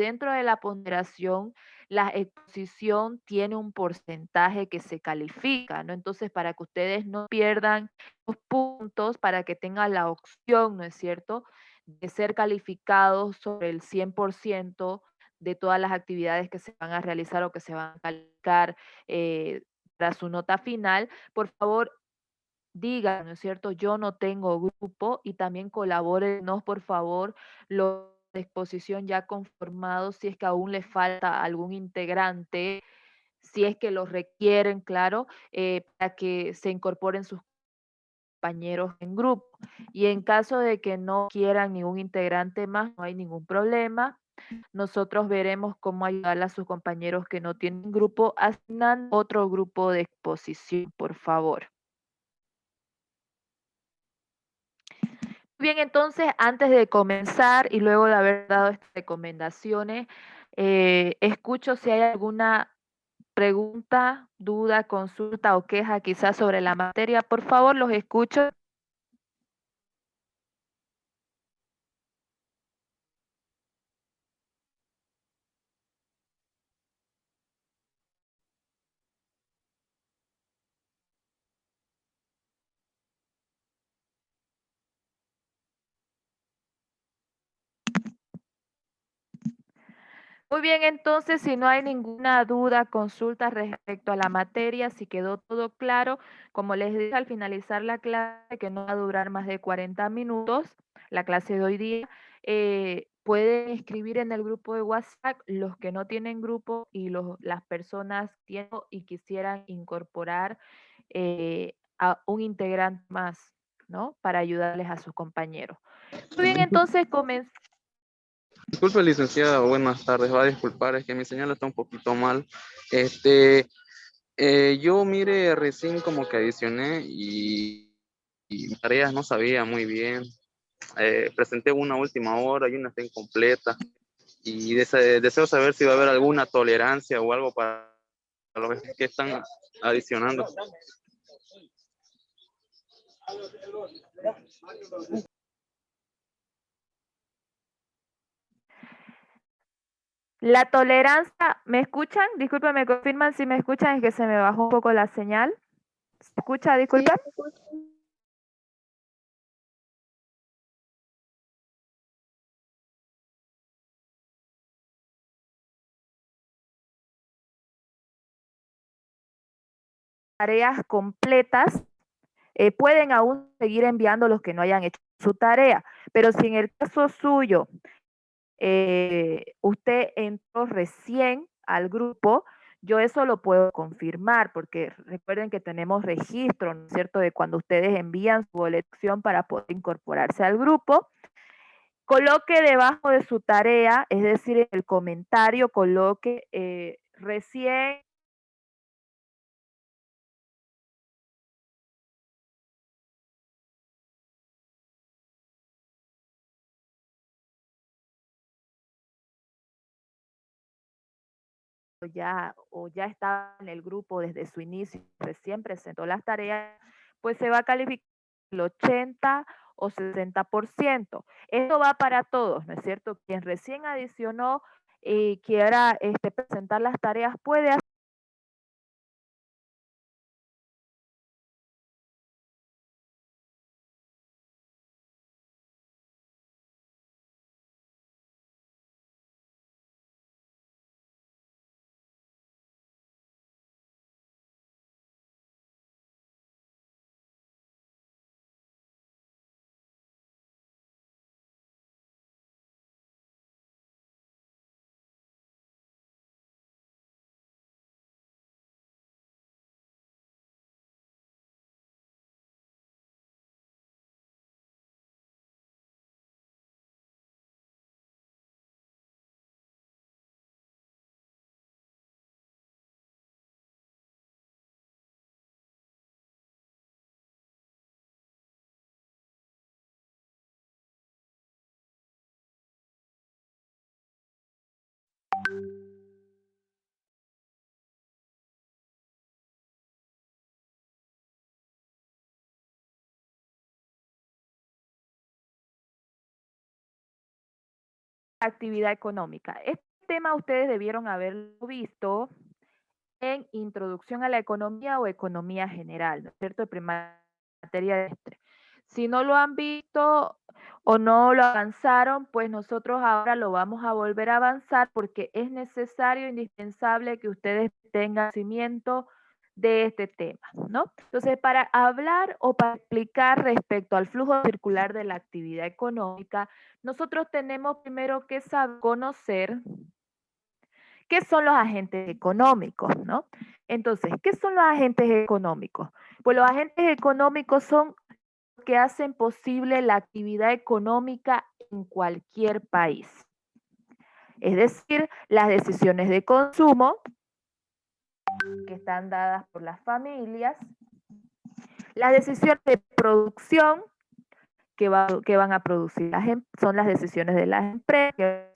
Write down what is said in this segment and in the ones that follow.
dentro de la ponderación, la exposición tiene un porcentaje que se califica, ¿no? Entonces, para que ustedes no pierdan los puntos, para que tengan la opción, ¿no es cierto?, de ser calificados sobre el 100% de todas las actividades que se van a realizar o que se van a calificar para su nota final, por favor, digan, ¿no es cierto? Yo no tengo grupo y también colabórennos, por favor, los de exposición ya conformados, si es que aún les falta algún integrante, si es que los requieren, claro, para que se incorporen sus compañeros en grupo. Y en caso de que no quieran ningún integrante más, no hay ningún problema. Nosotros veremos cómo ayudar a sus compañeros que no tienen grupo, asignando otro grupo de exposición, por favor. Bien, entonces, antes de comenzar y luego de haber dado estas recomendaciones, escucho si hay alguna pregunta, duda, consulta o queja quizás sobre la materia. Por favor, los escucho. Muy bien, entonces, si no hay ninguna duda, consulta respecto a la materia, si quedó todo claro, como les dije al finalizar la clase, que no va a durar más de 40 minutos, la clase de hoy día, pueden escribir en el grupo de WhatsApp los que no tienen grupo y las personas que tienen y quisieran incorporar a un integrante más, ¿no? Para ayudarles a sus compañeros. Muy bien, entonces comenzamos. Disculpe, licenciada, buenas tardes. Va a disculpar, es que mi señal está un poquito mal. Este, yo mire, recién como que adicioné y mis tareas no sabía muy bien. Presenté una a última hora y una está incompleta. Y deseo saber si va a haber alguna tolerancia o algo para los que están adicionando. La tolerancia, ¿me escuchan? Disculpen, me confirman si me escuchan, es que se me bajó un poco la señal. ¿Se escucha? Sí, Disculpen. Tareas completas, pueden aún seguir enviando los que no hayan hecho su tarea, pero si en el caso suyo usted entró recién al grupo, yo eso lo puedo confirmar, porque recuerden que tenemos registro, ¿no es cierto?, de cuando ustedes envían su elección para poder incorporarse al grupo. Coloque debajo de su tarea, es decir, en el comentario, coloque recién o ya está en el grupo desde su inicio, recién presentó las tareas, pues se va a calificar el 80 o 60%. Esto va para todos, ¿no es cierto? Quien recién adicionó y quiera presentar las tareas puede actividad económica. tema ustedes debieron haberlo visto en Introducción a la Economía o Economía General, ¿no es cierto? Materia de este. Si no lo han visto o no lo avanzaron, pues nosotros ahora lo vamos a volver a avanzar porque es necesario, indispensable que ustedes tengan conocimiento de este tema, ¿no? Entonces, para hablar o para explicar respecto al flujo circular de la actividad económica, nosotros tenemos primero que saber conocer qué son los agentes económicos, ¿no? Entonces, ¿qué son los agentes económicos? Pues los agentes económicos son los que hacen posible la actividad económica en cualquier país. Es decir, las decisiones de consumo que están dadas por las familias, las decisiones de producción que van a producir son las decisiones de las empresas,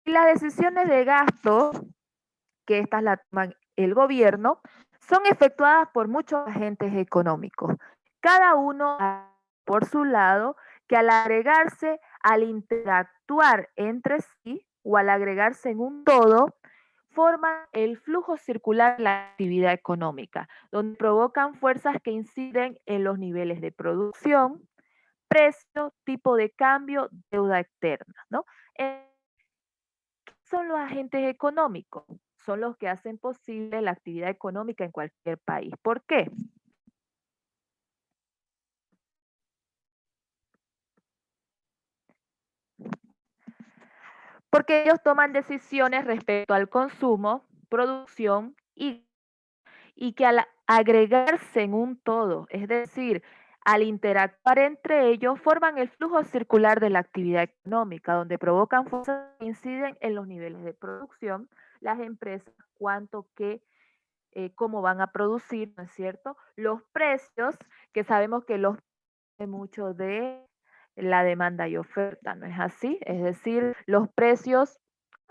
y las decisiones de gasto, que estas las toman el gobierno, son efectuadas por muchos agentes económicos, cada uno por su lado, que al agregarse, al interactuar entre sí o al agregarse en un todo, forman el flujo circular de la actividad económica, donde provocan fuerzas que inciden en los niveles de producción, precio, tipo de cambio, deuda externa, ¿no? ¿Qué son los agentes económicos? Son los que hacen posible la actividad económica en cualquier país. ¿Por qué? Porque ellos toman decisiones respecto al consumo, producción y que al agregarse en un todo, es decir, al interactuar entre ellos, forman el flujo circular de la actividad económica, donde provocan fuerzas que inciden en los niveles de producción, las empresas, cómo van a producir, ¿no es cierto? Los precios, que sabemos que los mucho de la demanda y oferta, ¿no es así? Es decir, los precios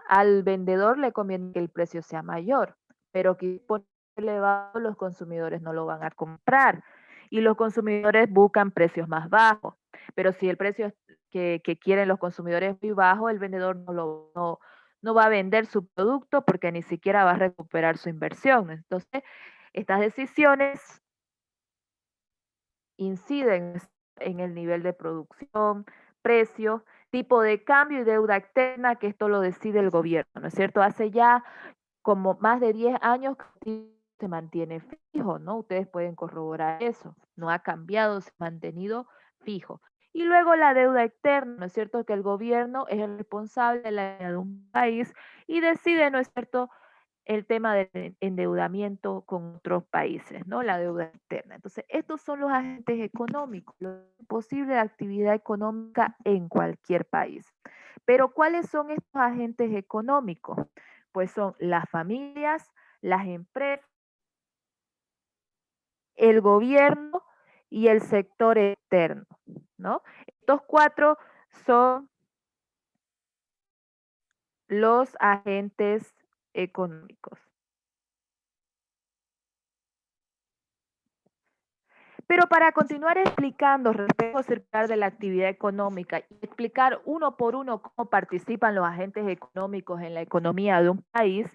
al vendedor le conviene que el precio sea mayor, pero que por elevado los consumidores no lo van a comprar y los consumidores buscan precios más bajos. Pero si el precio que quieren los consumidores es muy bajo, el vendedor no va a vender su producto porque ni siquiera va a recuperar su inversión. Entonces, estas decisiones inciden en el nivel de producción, precios, tipo de cambio y deuda externa, que esto lo decide el gobierno, ¿no es cierto? Hace ya como más de 10 años que se mantiene fijo, ¿no? Ustedes pueden corroborar eso, no ha cambiado, se ha mantenido fijo. Y luego la deuda externa, ¿no es cierto? Que el gobierno es el responsable de la deuda de un país y decide, ¿no es cierto?, el tema del endeudamiento con otros países, ¿no? La deuda externa. Entonces, estos son los agentes económicos, lo posible de actividad económica en cualquier país. Pero, ¿cuáles son estos agentes económicos? Pues son las familias, las empresas, el gobierno y el sector externo, ¿no? Estos cuatro son los agentes económicos. Pero para continuar explicando respecto al circular de la actividad económica y explicar uno por uno cómo participan los agentes económicos en la economía de un país,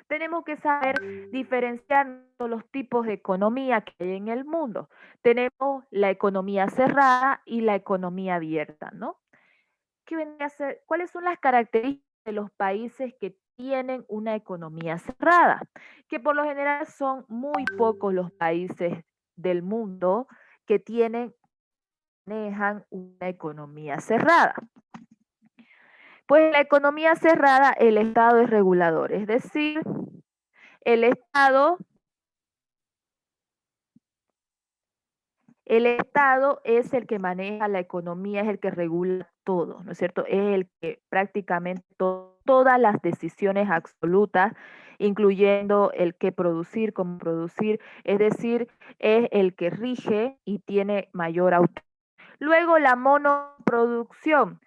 tenemos que saber diferenciar los tipos de economía que hay en el mundo. Tenemos la economía cerrada y la economía abierta, ¿no? ¿Qué vendría a ser? ¿Cuáles son las características de los países que tienen una economía cerrada? Que por lo general son muy pocos los países del mundo que manejan una economía cerrada. Pues en la economía cerrada el Estado es regulador, es decir, el Estado es el que maneja la economía, es el que regula todo, ¿no es cierto? Es el que prácticamente todas las decisiones absolutas, incluyendo el qué producir, cómo producir, es decir, es el que rige y tiene mayor autoridad. Luego la monoproducción.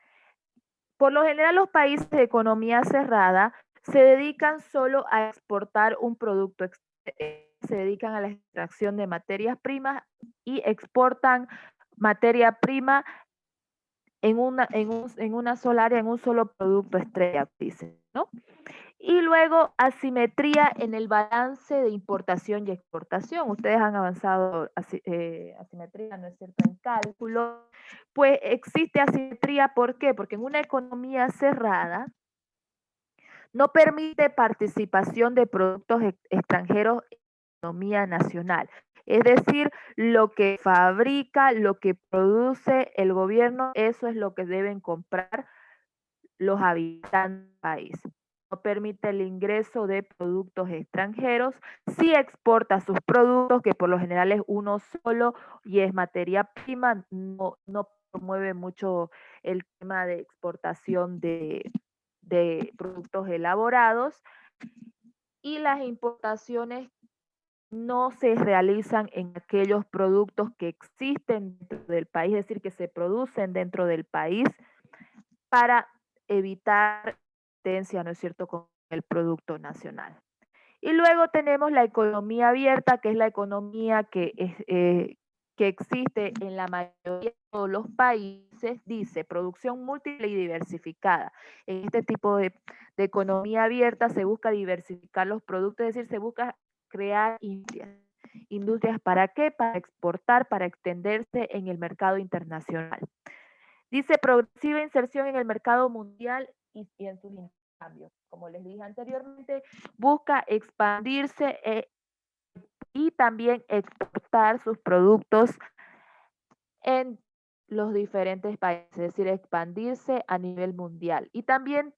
Por lo general los países de economía cerrada se dedican solo a exportar un producto, se dedican a la extracción de materias primas y exportan materia prima en una sola área, en un solo producto estrella, dice, ¿no? luego, asimetría en el balance de importación y exportación. Ustedes han avanzado asimetría, ¿no es cierto?, en cálculo. Pues existe asimetría, ¿por qué? Porque en una economía cerrada no permite participación de productos extranjeros en la economía nacional. Es decir, lo que fabrica, lo que produce el gobierno, eso es lo que deben comprar los habitantes del país. No permite el ingreso de productos extranjeros, sí exporta sus productos, que por lo general es uno solo y es materia prima, no promueve mucho el tema de exportación de productos elaborados, y las importaciones no se realizan en aquellos productos que existen dentro del país, es decir, que se producen dentro del país, para evitar competencia, ¿no es cierto?, con el producto nacional. Y luego tenemos la economía abierta, que es la economía que existe en la mayoría de todos los países. Dice, producción múltiple y diversificada. En este tipo de economía abierta se busca diversificar los productos, es decir, se busca crear industrias. ¿Industrias para qué? Para exportar, para extenderse en el mercado internacional. Dice, progresiva inserción en el mercado mundial y en sus intercambios. Como les dije anteriormente, busca expandirse y también exportar sus productos en los diferentes países, es decir, expandirse a nivel mundial. Y también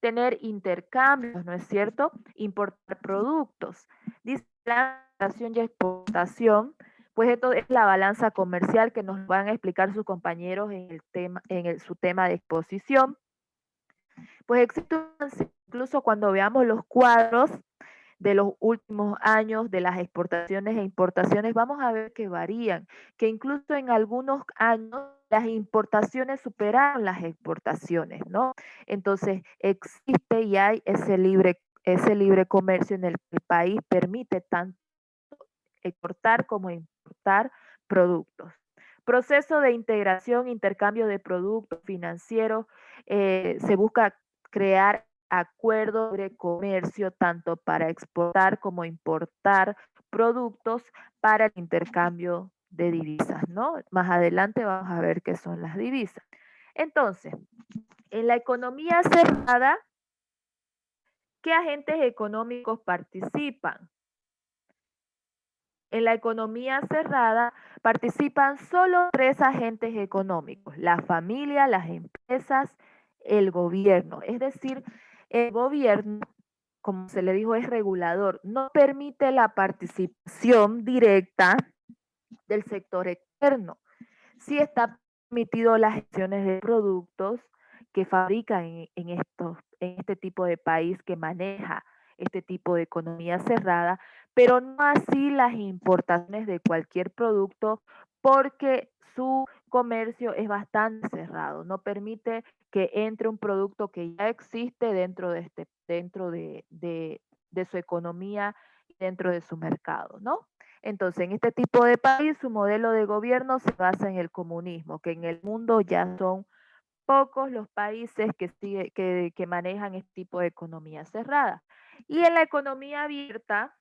tener intercambios, ¿no es cierto? Importar productos. Dice, la importación y exportación, pues esto es la balanza comercial que nos van a explicar sus compañeros en el tema, su tema de exposición. Pues existe incluso cuando veamos los cuadros de los últimos años de las exportaciones e importaciones, vamos a ver que varían, que incluso en algunos años las importaciones superaron las exportaciones, ¿no? Entonces existe y hay ese libre comercio en el que el país permite tanto exportar como importar productos. Proceso de integración, intercambio de productos financieros, se busca crear acuerdos de comercio tanto para exportar como importar productos para el intercambio de divisas, ¿no? Más adelante vamos a ver qué son las divisas. Entonces, en la economía cerrada, ¿qué agentes económicos participan? En la economía cerrada participan solo 3 agentes económicos: la familia, las empresas, el gobierno. Es decir, el gobierno, como se le dijo, es regulador, no permite la participación directa del sector externo. Sí está permitido las gestiones de productos que fabrican en este tipo de país que maneja este tipo de economía cerrada, pero no así las importaciones de cualquier producto, porque su comercio es bastante cerrado, no permite que entre un producto que ya existe dentro de su economía, dentro de su mercado, ¿no? Entonces, en este tipo de país, su modelo de gobierno se basa en el comunismo, que en el mundo ya son pocos los países que manejan este tipo de economía cerrada. Y en la economía abierta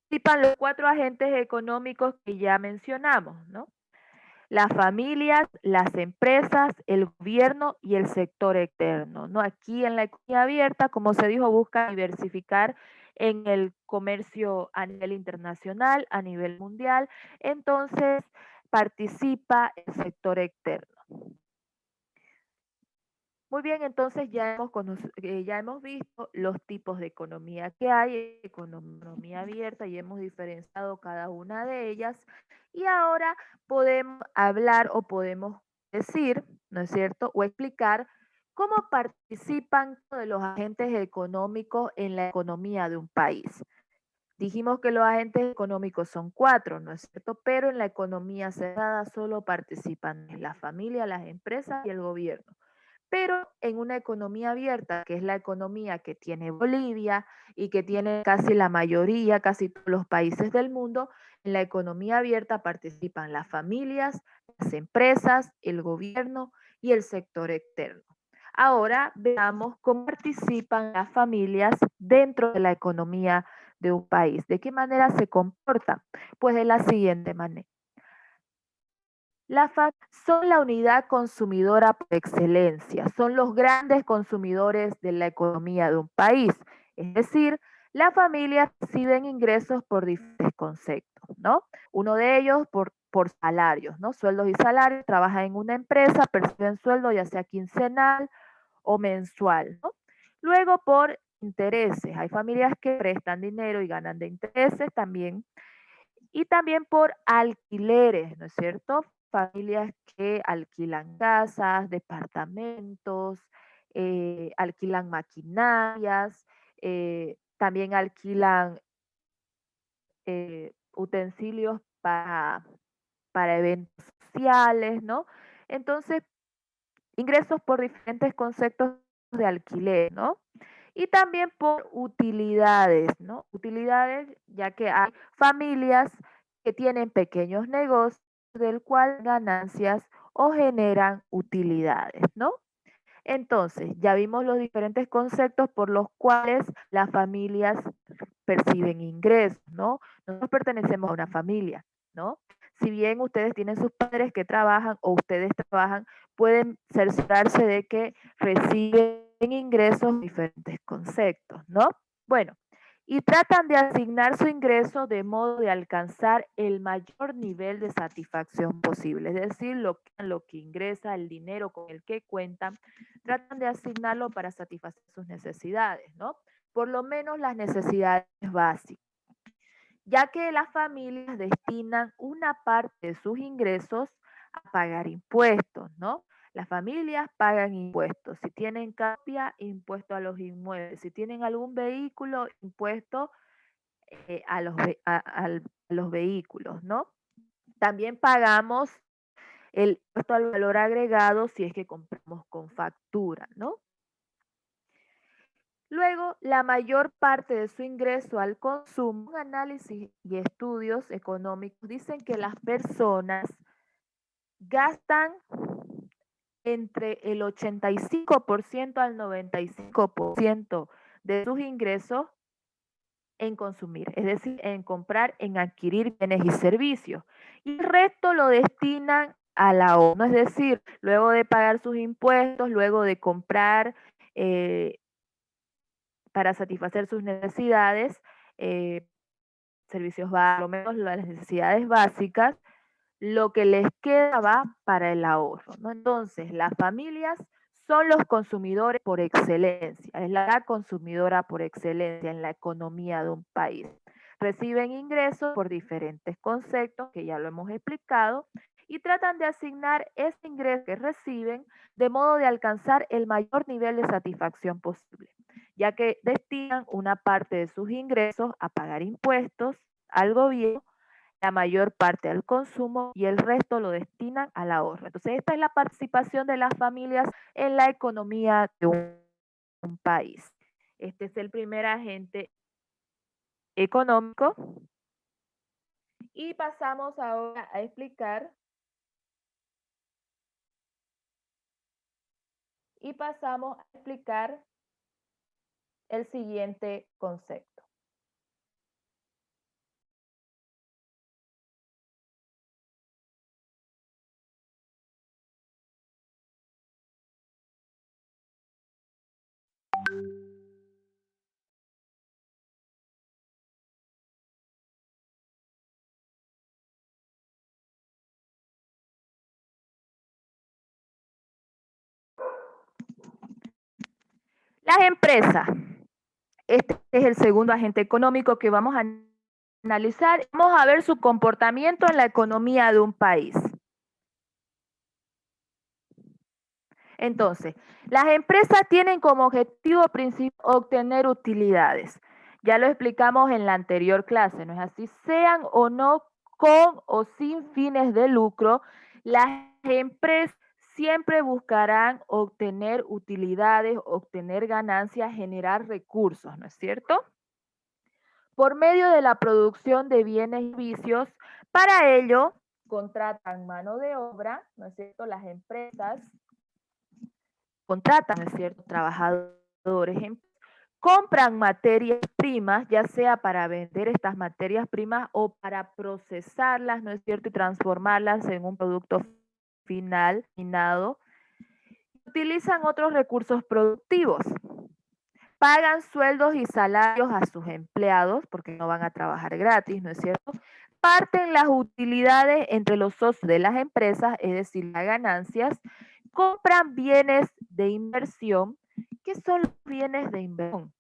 participan los 4 agentes económicos que ya mencionamos, ¿no? Las familias, las empresas, el gobierno y el sector externo, ¿no? Aquí en la economía abierta, como se dijo, busca diversificar en el comercio a nivel internacional, a nivel mundial. Entonces, participa el sector externo. Muy bien, entonces ya hemos visto los tipos de economía que hay, economía abierta, y hemos diferenciado cada una de ellas. Y ahora podemos hablar o podemos decir, ¿no es cierto?, o explicar cómo participan de los agentes económicos en la economía de un país. Dijimos que los agentes económicos son 4, ¿no es cierto? Pero en la economía cerrada solo participan la familia, las empresas y el gobierno. Pero en una economía abierta, que es la economía que tiene Bolivia y que tiene casi la mayoría, casi todos los países del mundo, en la economía abierta participan las familias, las empresas, el gobierno y el sector externo. Ahora veamos cómo participan las familias dentro de la economía de un país. ¿De qué manera se comportan? Pues de la siguiente manera. Las FAC son la unidad consumidora por excelencia, son los grandes consumidores de la economía de un país. Es decir, las familias reciben ingresos por diferentes conceptos, ¿no? Uno de ellos por salarios, ¿no? Sueldos y salarios, trabajan en una empresa, perciben sueldo ya sea quincenal o mensual, ¿no? Luego por intereses, hay familias que prestan dinero y ganan de intereses también, y también por alquileres, ¿no es cierto? Familias que alquilan casas, departamentos, alquilan maquinarias, también alquilan utensilios para eventos sociales, ¿no? Entonces, ingresos por diferentes conceptos de alquiler, ¿no? Y también por utilidades, ¿no? Utilidades, ya que hay familias que tienen pequeños negocios del cual ganancias o generan utilidades, ¿no? Entonces, ya vimos los diferentes conceptos por los cuales las familias perciben ingresos, ¿no? Nosotros pertenecemos a una familia, ¿no? Si bien ustedes tienen sus padres que trabajan o ustedes trabajan, pueden cerciorarse de que reciben ingresos en diferentes conceptos, ¿no? Bueno, y tratan de asignar su ingreso de modo de alcanzar el mayor nivel de satisfacción posible, es decir, lo que ingresa, el dinero con el que cuentan, tratan de asignarlo para satisfacer sus necesidades, ¿no? Por lo menos las necesidades básicas, ya que las familias destinan una parte de sus ingresos a pagar impuestos, ¿no? Las familias pagan impuestos. Si tienen copia, impuesto a los inmuebles. Si tienen algún vehículo, impuesto a los vehículos, ¿no? También pagamos el impuesto al valor agregado si es que compramos con factura, ¿no? Luego, la mayor parte de su ingreso al consumo, un análisis y estudios económicos dicen que las personas gastan entre el 85% al 95% de sus ingresos en consumir, es decir, en comprar, en adquirir bienes y servicios. Y el resto lo destinan al ahorro, es decir, luego de pagar sus impuestos, luego de comprar para satisfacer sus necesidades, eh, servicios básicos, por lo menos las necesidades básicas, lo que les queda va para el ahorro, ¿no? Entonces, las familias son los consumidores por excelencia, es la consumidora por excelencia en la economía de un país. Reciben ingresos por diferentes conceptos, que ya lo hemos explicado, y tratan de asignar ese ingreso que reciben de modo de alcanzar el mayor nivel de satisfacción posible, ya que destinan una parte de sus ingresos a pagar impuestos al gobierno, la mayor parte al consumo y el resto lo destinan al ahorro. Entonces, esta es la participación de las familias en la economía de un país. Este es el primer agente económico y pasamos ahora a explicar el siguiente concepto. Las empresas. Este es el segundo agente económico que vamos a analizar. Vamos a ver su comportamiento en la economía de un país. Entonces, las empresas tienen como objetivo principal obtener utilidades. Ya lo explicamos en la anterior clase, ¿no es así? Sean o no con o sin fines de lucro, las empresas siempre buscarán obtener utilidades, obtener ganancias, generar recursos, ¿no es cierto? Por medio de la producción de bienes y servicios. Para ello, contratan mano de obra, ¿no es cierto? Las empresas contratan, ¿no es cierto?, trabajadores, compran materias primas, ya sea para vender estas materias primas o para procesarlas, ¿no es cierto?, y transformarlas en un producto final, finado. Utilizan otros recursos productivos. Pagan sueldos y salarios a sus empleados, porque no van a trabajar gratis, ¿no es cierto? Parten las utilidades entre los socios de las empresas, es decir, las ganancias. Compran bienes de inversión. ¿Qué son los bienes de inversión?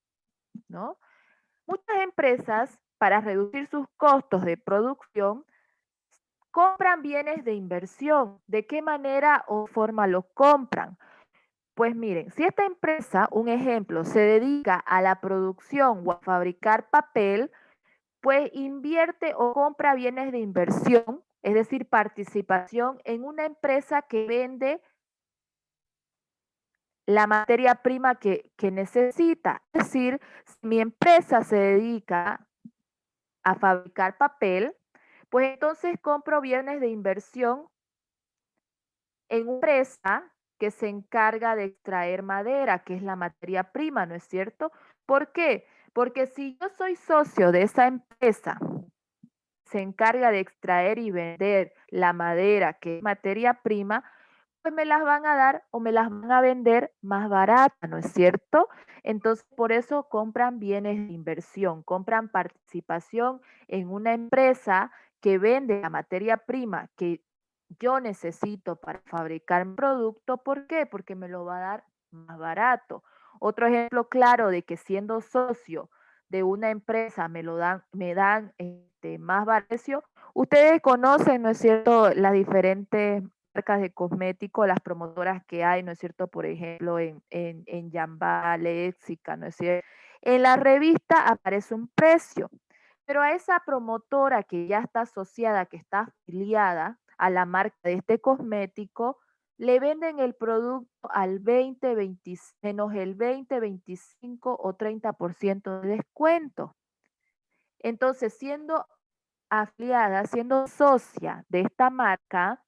¿No? Muchas empresas, para reducir sus costos de producción, compran bienes de inversión. ¿De qué manera o forma los compran? Pues miren, si esta empresa, un ejemplo, se dedica a la producción o a fabricar papel, pues invierte o compra bienes de inversión, es decir, participación en una empresa que vende la materia prima que necesita. Es decir, si mi empresa se dedica a fabricar papel, pues entonces compro bienes de inversión en una empresa que se encarga de extraer madera, que es la materia prima, ¿no es cierto? ¿Por qué? Porque si yo soy socio de esa empresa, se encarga de extraer y vender la madera, que es materia prima, pues me las van a dar o me las van a vender más barata, ¿no es cierto? Entonces, por eso compran bienes de inversión, compran participación en una empresa que vende la materia prima que yo necesito para fabricar mi producto. ¿Por qué? Porque me lo va a dar más barato. Otro ejemplo claro de que siendo socio de una empresa me dan más barato. Ustedes conocen, ¿no es cierto?, las diferentes marcas de cosméticos, las promotoras que hay, ¿no es cierto? Por ejemplo, en Yamba, Léxica, ¿no es cierto? En la revista aparece un precio, pero a esa promotora que ya está asociada, que está afiliada a la marca de este cosmético, le venden el producto al 20, 20, menos el 20, 25 o 30% de descuento. Entonces, siendo afiliada, siendo socia de esta marca,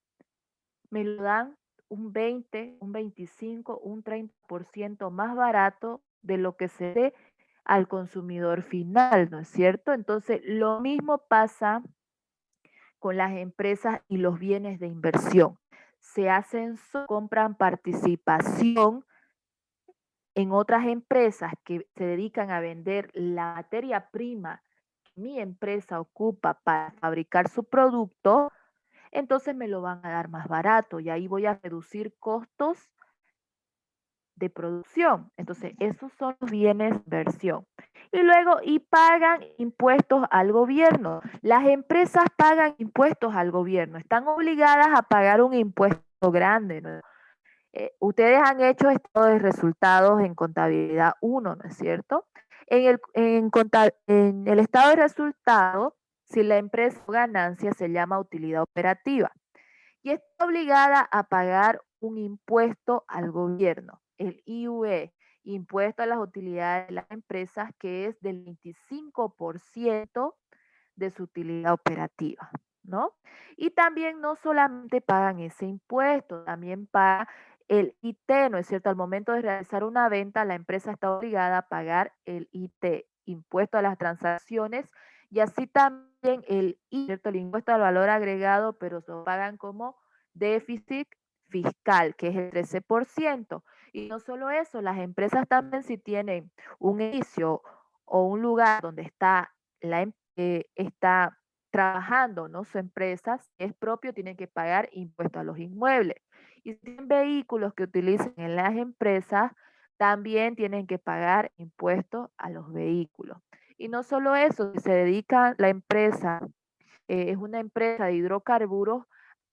me lo dan un 20, un 25, un 30% más barato de lo que se dé al consumidor final, ¿no es cierto? Entonces, lo mismo pasa con las empresas y los bienes de inversión. Se hacen, compran participación en otras empresas que se dedican a vender la materia prima que mi empresa ocupa para fabricar su producto, entonces me lo van a dar más barato y ahí voy a reducir costos de producción. Entonces, esos son los bienes de inversión. Y luego, y pagan impuestos al gobierno. Las empresas pagan impuestos al gobierno, están obligadas a pagar un impuesto grande, ¿no? Ustedes han hecho estado de resultados en contabilidad 1, ¿no es cierto? En el estado de resultados, si la empresa o ganancia se llama utilidad operativa y está obligada a pagar un impuesto al gobierno, el IUE, impuesto a las utilidades de las empresas, que es del 25% de su utilidad operativa, ¿no? Y también no solamente pagan ese impuesto, también pagan el IT, ¿no es cierto? Al momento de realizar una venta, la empresa está obligada a pagar el IT, impuesto a las transacciones, y así también el I, ¿cierto? El impuesto al valor agregado, pero se lo pagan como déficit fiscal, que es el 13%. Y no solo eso, las empresas también, si tienen un edificio o un lugar donde está está trabajando, ¿no?, su empresa, si es propio, tienen que pagar impuestos a los inmuebles. Y si tienen vehículos que utilicen en las empresas, también tienen que pagar impuestos a los vehículos. Y no solo eso, si se dedica la empresa, es una empresa de hidrocarburos,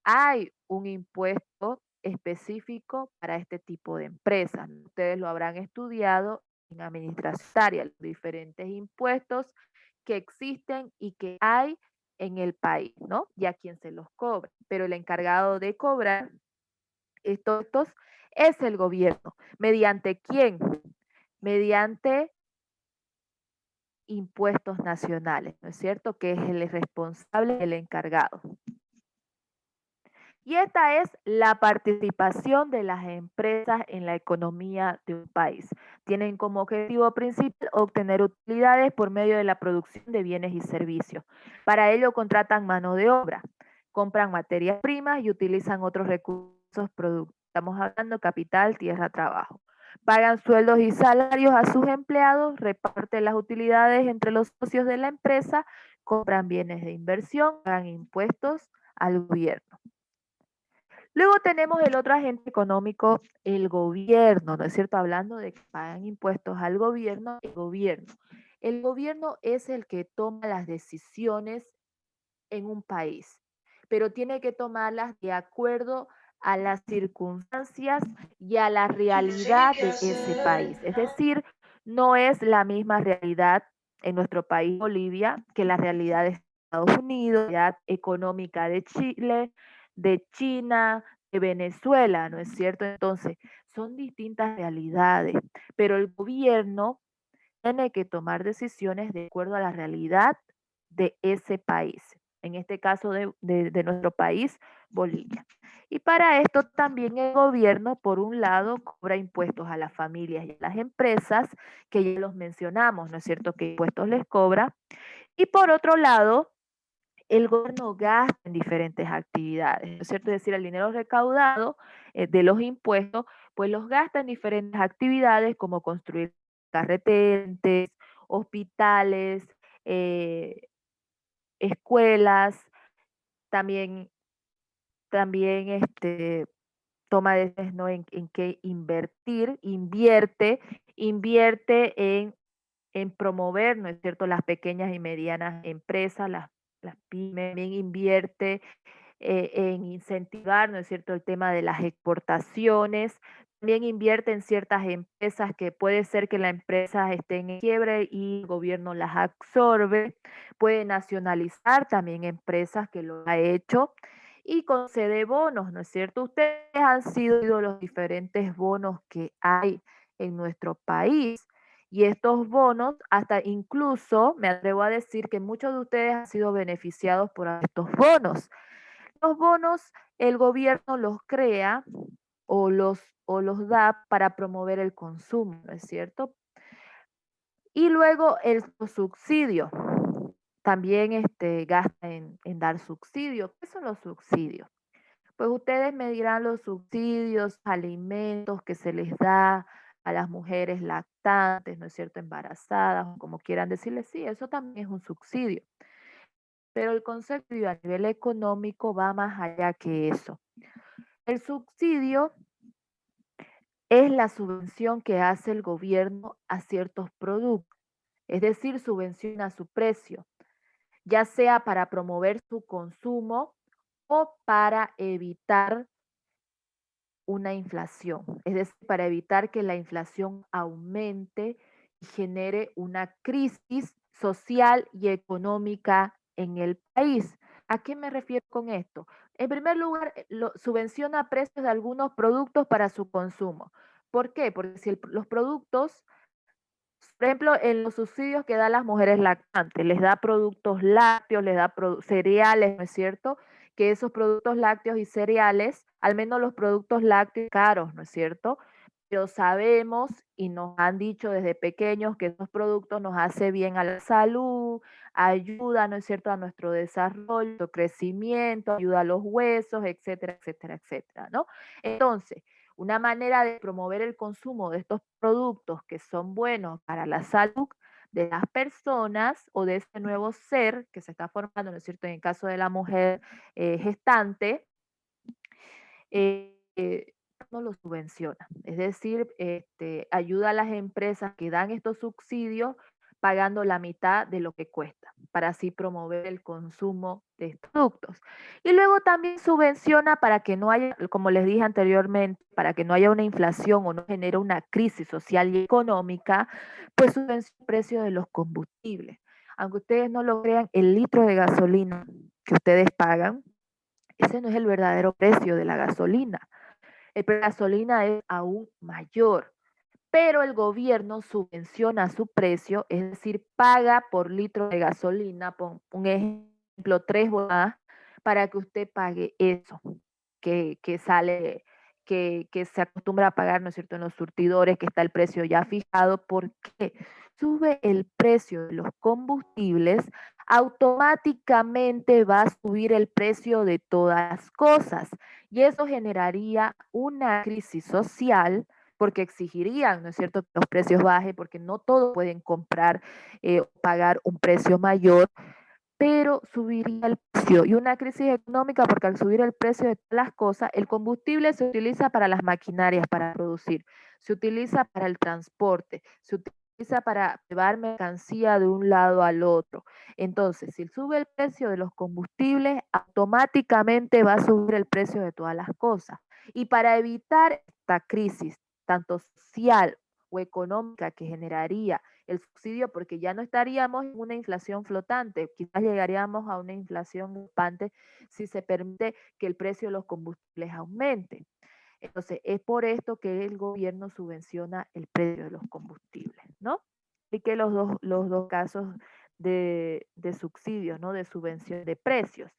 hay un impuesto específico para este tipo de empresas. Ustedes lo habrán estudiado en administración, los diferentes impuestos que existen y que hay en el país, ¿no? Y a quién se los cobra. Pero el encargado de cobrar estos es el gobierno. ¿Mediante quién? Mediante impuestos nacionales, ¿no es cierto? Que es el responsable, el encargado. Y esta es la participación de las empresas en la economía de un país. Tienen como objetivo principal obtener utilidades por medio de la producción de bienes y servicios. Para ello contratan mano de obra, compran materias primas y utilizan otros recursos productivos. Estamos hablando capital, tierra, trabajo. Pagan sueldos y salarios a sus empleados, reparten las utilidades entre los socios de la empresa, compran bienes de inversión, pagan impuestos al gobierno. Luego tenemos el otro agente económico, el gobierno, ¿no es cierto? Hablando de que pagan impuestos al gobierno, el gobierno. El gobierno es el que toma las decisiones en un país, pero tiene que tomarlas de acuerdo a las circunstancias y a la realidad de ese país. Es decir, no es la misma realidad en nuestro país, Bolivia, que la realidad de Estados Unidos, la realidad económica de Chile, de China, de Venezuela, ¿no es cierto? Entonces, son distintas realidades, pero el gobierno tiene que tomar decisiones de acuerdo a la realidad de ese país, en este caso de nuestro país, Bolivia. Y para esto también el gobierno, por un lado, cobra impuestos a las familias y a las empresas, que ya los mencionamos, ¿no es cierto?, que impuestos les cobra. Y por otro lado, el gobierno gasta en diferentes actividades, ¿no es cierto? Es decir, el dinero recaudado de los impuestos, pues los gasta en diferentes actividades como construir carreteras, hospitales, eh, escuelas, también, también toma decisiones, ¿no? En qué invertir, invierte en promover, ¿no es cierto?, las pequeñas y medianas empresas, las pymes, también invierte en incentivar, ¿no es cierto?, el tema de las exportaciones. También invierte en ciertas empresas que puede ser que la empresa esté en quiebre y el gobierno las absorbe. Puede nacionalizar también empresas, que lo ha hecho, y concede bonos, ¿no es cierto? Ustedes han sido los diferentes bonos que hay en nuestro país. Y estos bonos, hasta incluso me atrevo a decir que muchos de ustedes han sido beneficiados por estos bonos. Los bonos, el gobierno los crea o los da para promover el consumo, ¿no es cierto? Y luego el subsidio. También gasta en dar subsidios. ¿Qué son los subsidios? Pues ustedes me dirán los subsidios, alimentos que se les da a las mujeres lactantes, ¿no es cierto?, embarazadas, o como quieran decirles, sí, eso también es un subsidio. Pero el concepto a nivel económico va más allá que eso. El subsidio es la subvención que hace el gobierno a ciertos productos, es decir, subvenciona su precio, ya sea para promover su consumo o para evitar una inflación, es decir, para evitar que la inflación aumente y genere una crisis social y económica en el país. ¿A qué me refiero con esto? En primer lugar, subvenciona precios de algunos productos para su consumo. ¿Por qué? Porque si los productos, por ejemplo, en los subsidios que da a las mujeres lactantes, les da productos lácteos, les da cereales, ¿no es cierto? Que esos productos lácteos y cereales, al menos los productos lácteos caros, ¿no es cierto? Pero sabemos y nos han dicho desde pequeños que esos productos nos hace bien a la salud, ayuda, ¿no es cierto?, a nuestro desarrollo, nuestro crecimiento, ayuda a los huesos, etcétera, etcétera, etcétera, ¿no? Entonces, una manera de promover el consumo de estos productos que son buenos para la salud de las personas o de este nuevo ser que se está formando, ¿no es cierto?, en el caso de la mujer gestante, no lo subvenciona. Es decir, ayuda a las empresas que dan estos subsidios pagando la mitad de lo que cuesta, para así promover el consumo de estos productos. Y luego también subvenciona para que no haya, como les dije anteriormente, para que no haya una inflación o no genere una crisis social y económica, pues subvenciona el precio de los combustibles. Aunque ustedes no lo crean, el litro de gasolina que ustedes pagan, ese no es el verdadero precio de la gasolina. El precio de la gasolina es aún mayor, pero el gobierno subvenciona su precio, es decir, paga por litro de gasolina, por un ejemplo, 3 bolas, para que usted pague eso. que sale, que se acostumbra a pagar, ¿no es cierto?, en los surtidores, que está el precio ya fijado. ¿Por qué? Sube el precio de los combustibles, automáticamente va a subir el precio de todas las cosas y eso generaría una crisis social porque exigirían, ¿no es cierto?, que los precios bajen porque no todos pueden comprar o pagar un precio mayor, pero subiría el precio y una crisis económica porque al subir el precio de todas las cosas, el combustible se utiliza para las maquinarias para producir, se utiliza para el transporte, se utiliza para llevar mercancía de un lado al otro. Entonces, si sube el precio de los combustibles, automáticamente va a subir el precio de todas las cosas. Y para evitar esta crisis, tanto social o económica que generaría el subsidio, porque ya no estaríamos en una inflación flotante, quizás llegaríamos a una inflación rampante si se permite que el precio de los combustibles aumente. Entonces, es por esto que el gobierno subvenciona el precio de los combustibles, ¿no? Y que los dos casos de subsidio, ¿no? De subvención de precios.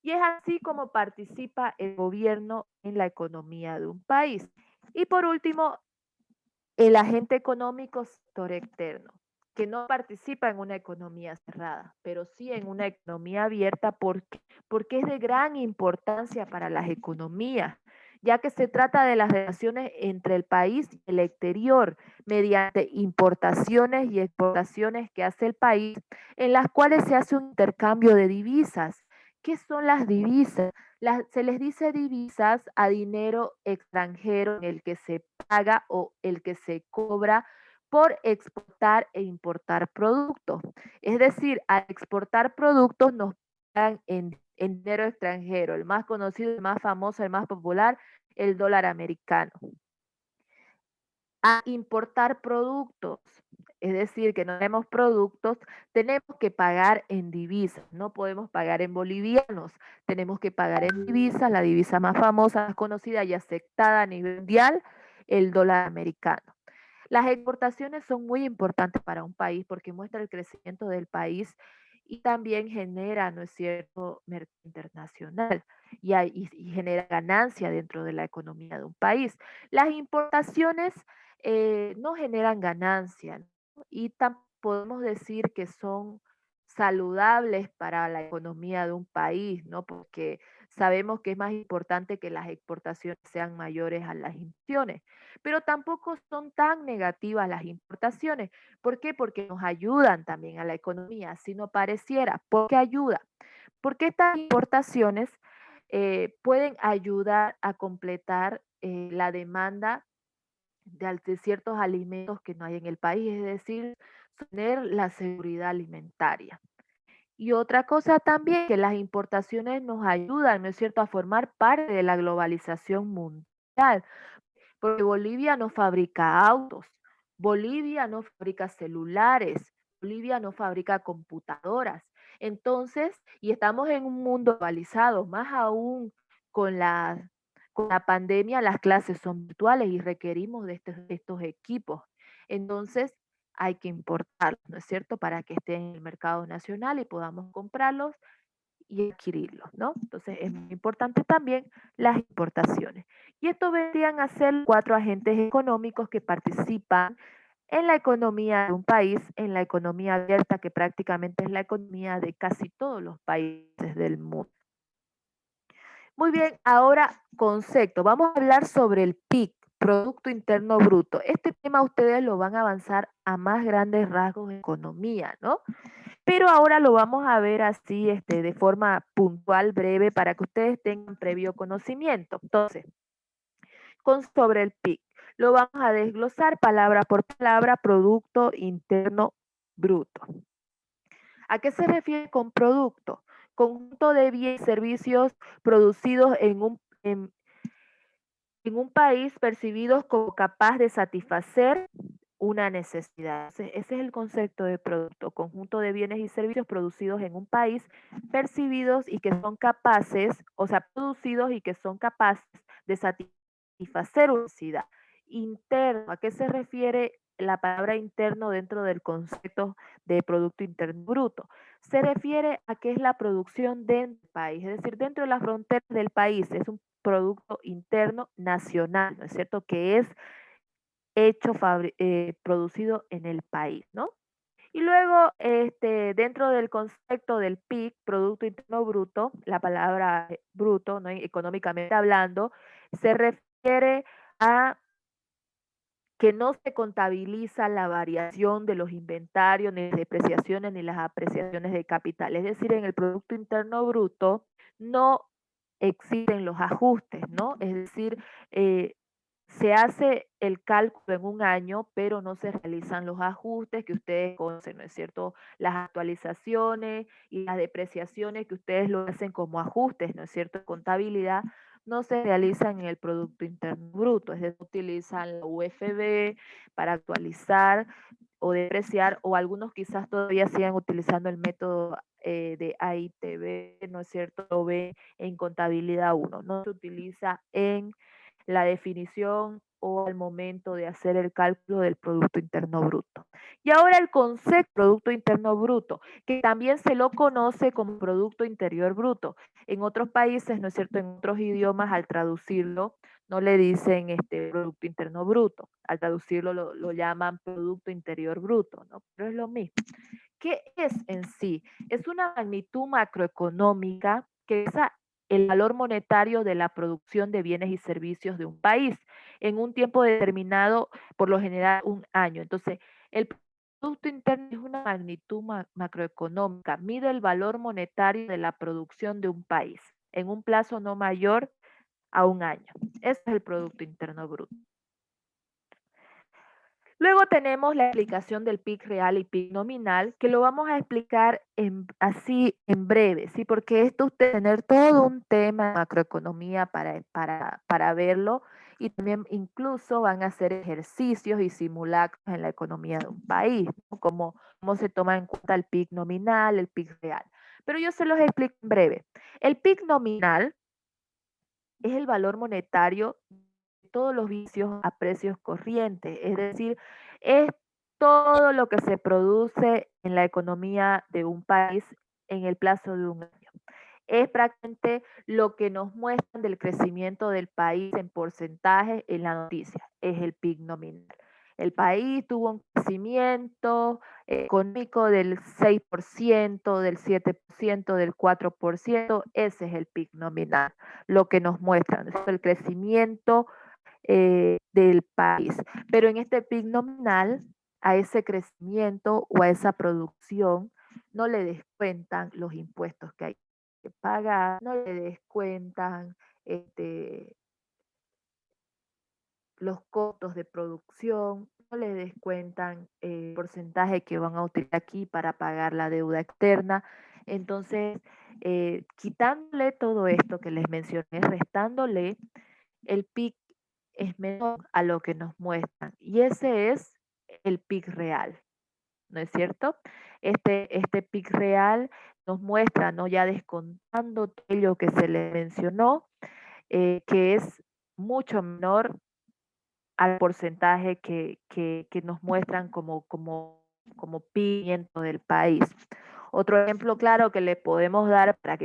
Y es así como participa el gobierno en la economía de un país. Y por último, el agente económico sector externo, que no participa en una economía cerrada, pero sí en una economía abierta porque es de gran importancia para las economías, ya que se trata de las relaciones entre el país y el exterior mediante importaciones y exportaciones que hace el país, en las cuales se hace un intercambio de divisas. ¿Qué son las divisas? Se les dice divisas a dinero extranjero en el que se paga o el que se cobra por exportar e importar productos. Es decir, al exportar productos nos pagan en dinero extranjero. El más conocido, el más famoso, el más popular, el dólar americano. A importar productos, es decir, que no tenemos productos, tenemos que pagar en divisas, no podemos pagar en bolivianos, tenemos que pagar en divisas, la divisa más famosa, más conocida y aceptada a nivel mundial, el dólar americano. Las exportaciones son muy importantes para un país porque muestra el crecimiento del país y también genera, ¿no es cierto?, mercado internacional y genera ganancia dentro de la economía de un país. Las importaciones no generan ganancia, ¿no? Y tampoco podemos decir que son saludables para la economía de un país, ¿no? Porque sabemos que es más importante que las exportaciones sean mayores a las importaciones, pero tampoco son tan negativas las importaciones. ¿Por qué? Porque nos ayudan también a la economía, si no pareciera, ¿por qué ayuda? Porque estas importaciones pueden ayudar a completar la demanda de ciertos alimentos que no hay en el país, es decir, tener la seguridad alimentaria. Y otra cosa también, que las importaciones nos ayudan, ¿no es cierto?, a formar parte de la globalización mundial, porque Bolivia no fabrica autos, Bolivia no fabrica celulares, Bolivia no fabrica computadoras. Entonces, y estamos en un mundo globalizado, más aún con con la pandemia, las clases son virtuales y requerimos de estos equipos. Entonces, hay que importarlos, ¿no es cierto?, para que estén en el mercado nacional y podamos comprarlos y adquirirlos, ¿no? Entonces es muy importante también las importaciones. Y esto vendrían a ser 4 agentes económicos que participan en la economía de un país, en la economía abierta, que prácticamente es la economía de casi todos los países del mundo. Muy bien, ahora concepto. Vamos a hablar sobre el PIB, Producto Interno Bruto. Este tema ustedes lo van a avanzar a más grandes rasgos de economía, ¿no? Pero ahora lo vamos a ver así, de forma puntual, breve, para que ustedes tengan previo conocimiento. Entonces, sobre el PIB, lo vamos a desglosar palabra por palabra, Producto Interno Bruto. ¿A qué se refiere con producto? Conjunto de bienes y servicios producidos en un país percibidos como capaz de satisfacer una necesidad. Ese es el concepto de producto, conjunto de bienes y servicios producidos en un país, percibidos y que son capaces, o sea, producidos y que son capaces de satisfacer una necesidad. Interno, ¿a qué se refiere la palabra interno dentro del concepto de Producto Interno Bruto? Se refiere a que es la producción dentro del país, es decir, dentro de las fronteras del país, es un producto interno nacional, ¿no es cierto? Que es hecho, producido en el país, ¿no? Y luego, dentro del concepto del PIB, Producto Interno Bruto, la palabra bruto, ¿no? Económicamente hablando, se refiere a que no se contabiliza la variación de los inventarios, ni las depreciaciones, ni las apreciaciones de capital. Es decir, en el Producto Interno Bruto no existen los ajustes, ¿no? Es decir, eh, se hace el cálculo en un año, pero no se realizan los ajustes que ustedes conocen, ¿no es cierto? Las actualizaciones y las depreciaciones que ustedes lo hacen como ajustes, ¿no es cierto? Contabilidad no se realizan en el Producto Interno Bruto, es decir, utilizan la UFB para actualizar o depreciar, o algunos quizás todavía sigan utilizando el método de AITB, ¿no es cierto? Lo ve en contabilidad uno, no se utiliza en la definición o al momento de hacer el cálculo del Producto Interno Bruto. Y ahora el concepto Producto Interno Bruto, que también se lo conoce como Producto Interior Bruto. En otros países, ¿no es cierto? En otros idiomas, al traducirlo, no le dicen Producto Interno Bruto. Al traducirlo lo llaman Producto Interior Bruto, ¿no? Pero es lo mismo. ¿Qué es en sí? Es una magnitud macroeconómica que es el valor monetario de la producción de bienes y servicios de un país en un tiempo determinado, por lo general un año. Entonces, el Producto Interno es una magnitud macroeconómica, mide el valor monetario de la producción de un país en un plazo no mayor a un año. Ese es el Producto Interno Bruto. Luego tenemos la explicación del PIB real y PIB nominal, que lo vamos a explicar así en breve, ¿sí? Porque esto usted tener todo un tema de macroeconomía para verlo, y también incluso van a hacer ejercicios y simulacros en la economía de un país, ¿no? Cómo se toma en cuenta el PIB nominal, el PIB real. Pero yo se los explico en breve. El PIB nominal es el valor monetario de todos los vicios a precios corrientes, es decir, es todo lo que se produce en la economía de un país en el plazo de un año. Es prácticamente lo que nos muestran del crecimiento del país en porcentaje en la noticia, es el PIB nominal. El país tuvo un crecimiento económico del 6%, del 7%, del 4%, ese es el PIB nominal, lo que nos muestran, es el crecimiento del país. Pero en este PIB nominal, a ese crecimiento o a esa producción, no le descuentan los impuestos que hay que pagar, no le descuentan los costos de producción, no le descuentan el porcentaje que van a utilizar aquí para pagar la deuda externa. Entonces, quitándole todo esto que les mencioné, restándole, el PIB es menor a lo que nos muestran. Y ese es el PIB real, ¿no es cierto? Este PIB real nos muestra, ¿no? Ya descontando todo ello que se le mencionó, que es mucho menor al porcentaje que nos muestran como PIB del país. Otro ejemplo claro que le podemos dar para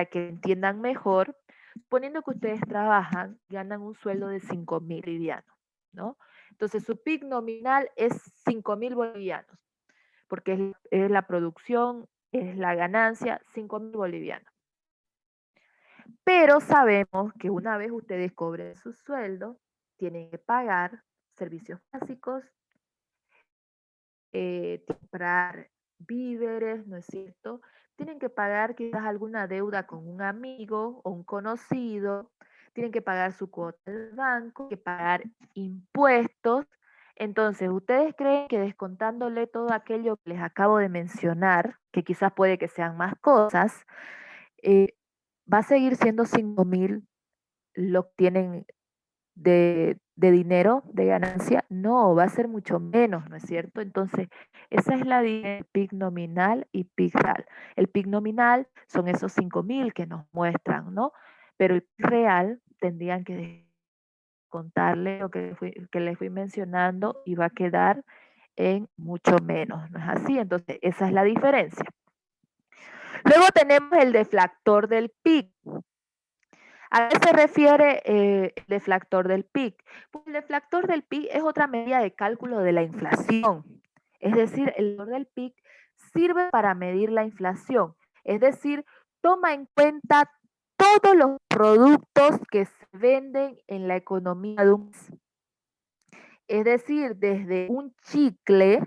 que entiendan mejor, suponiendo que ustedes trabajan, ganan un sueldo de 5.000 bolivianos, ¿no? Entonces su PIB nominal es 5.000 bolivianos, porque es la producción, es la ganancia, 5.000 bolivianos. Pero sabemos que una vez ustedes cobren su sueldo, tienen que pagar servicios básicos, comprar víveres, ¿no es cierto? Tienen que pagar quizás alguna deuda con un amigo o un conocido, tienen que pagar su cuota del banco, que pagar impuestos. Entonces, ¿ustedes creen que descontándole todo aquello que les acabo de mencionar, que quizás puede que sean más cosas, eh, va a seguir siendo 5.000 lo que tienen de dinero, de ganancia? No, va a ser mucho menos, ¿no es cierto? Entonces, esa es la diferencia entre PIB nominal y PIB real. El PIB nominal son esos 5.000 que nos muestran, ¿no? Pero el PIB real tendrían que contarle lo que les fui mencionando y va a quedar en mucho menos, ¿no es así? Entonces, esa es la diferencia. Luego tenemos el deflactor del PIB. ¿A qué se refiere el deflactor del PIB? Pues el deflactor del PIB es otra medida de cálculo de la inflación. Es decir, el valor del PIB sirve para medir la inflación. Es decir, toma en cuenta todos los productos que se venden en la economía de un país. Es decir, desde un chicle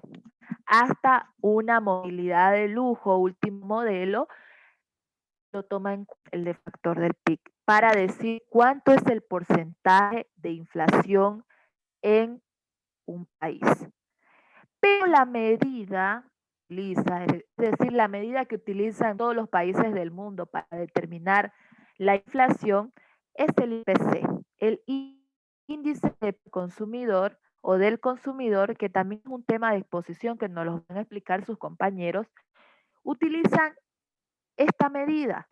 hasta una movilidad de lujo, último modelo, lo toma en cuenta el deflactor del PIB para decir cuánto es el porcentaje de inflación en un país. Pero la medida, Lisa, es decir, la medida que utilizan todos los países del mundo para determinar la inflación es el IPC, el índice de consumidor o del consumidor, que también es un tema de exposición que nos lo van a explicar sus compañeros. Utilizan esta medida.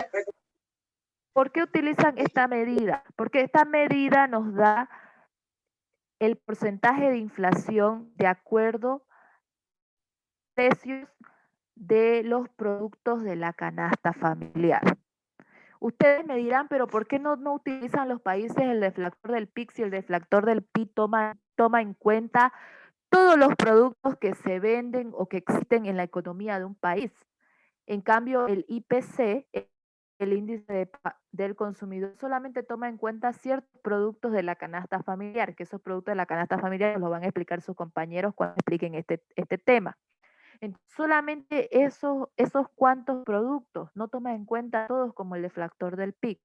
¿Por qué utilizan esta medida? Porque esta medida nos da el porcentaje de inflación de acuerdo a precios de los productos de la canasta familiar. Ustedes me dirán, pero ¿por qué no utilizan los países el deflactor del PIB si el deflactor del PIB toma en cuenta todos los productos que se venden o que existen en la economía de un país? En cambio, el IPC, el índice del consumidor, solamente toma en cuenta ciertos productos de la canasta familiar, que esos productos de la canasta familiar los van a explicar sus compañeros cuando expliquen este tema. Entonces, solamente esos cuantos productos, no toma en cuenta todos como el deflactor del PIB.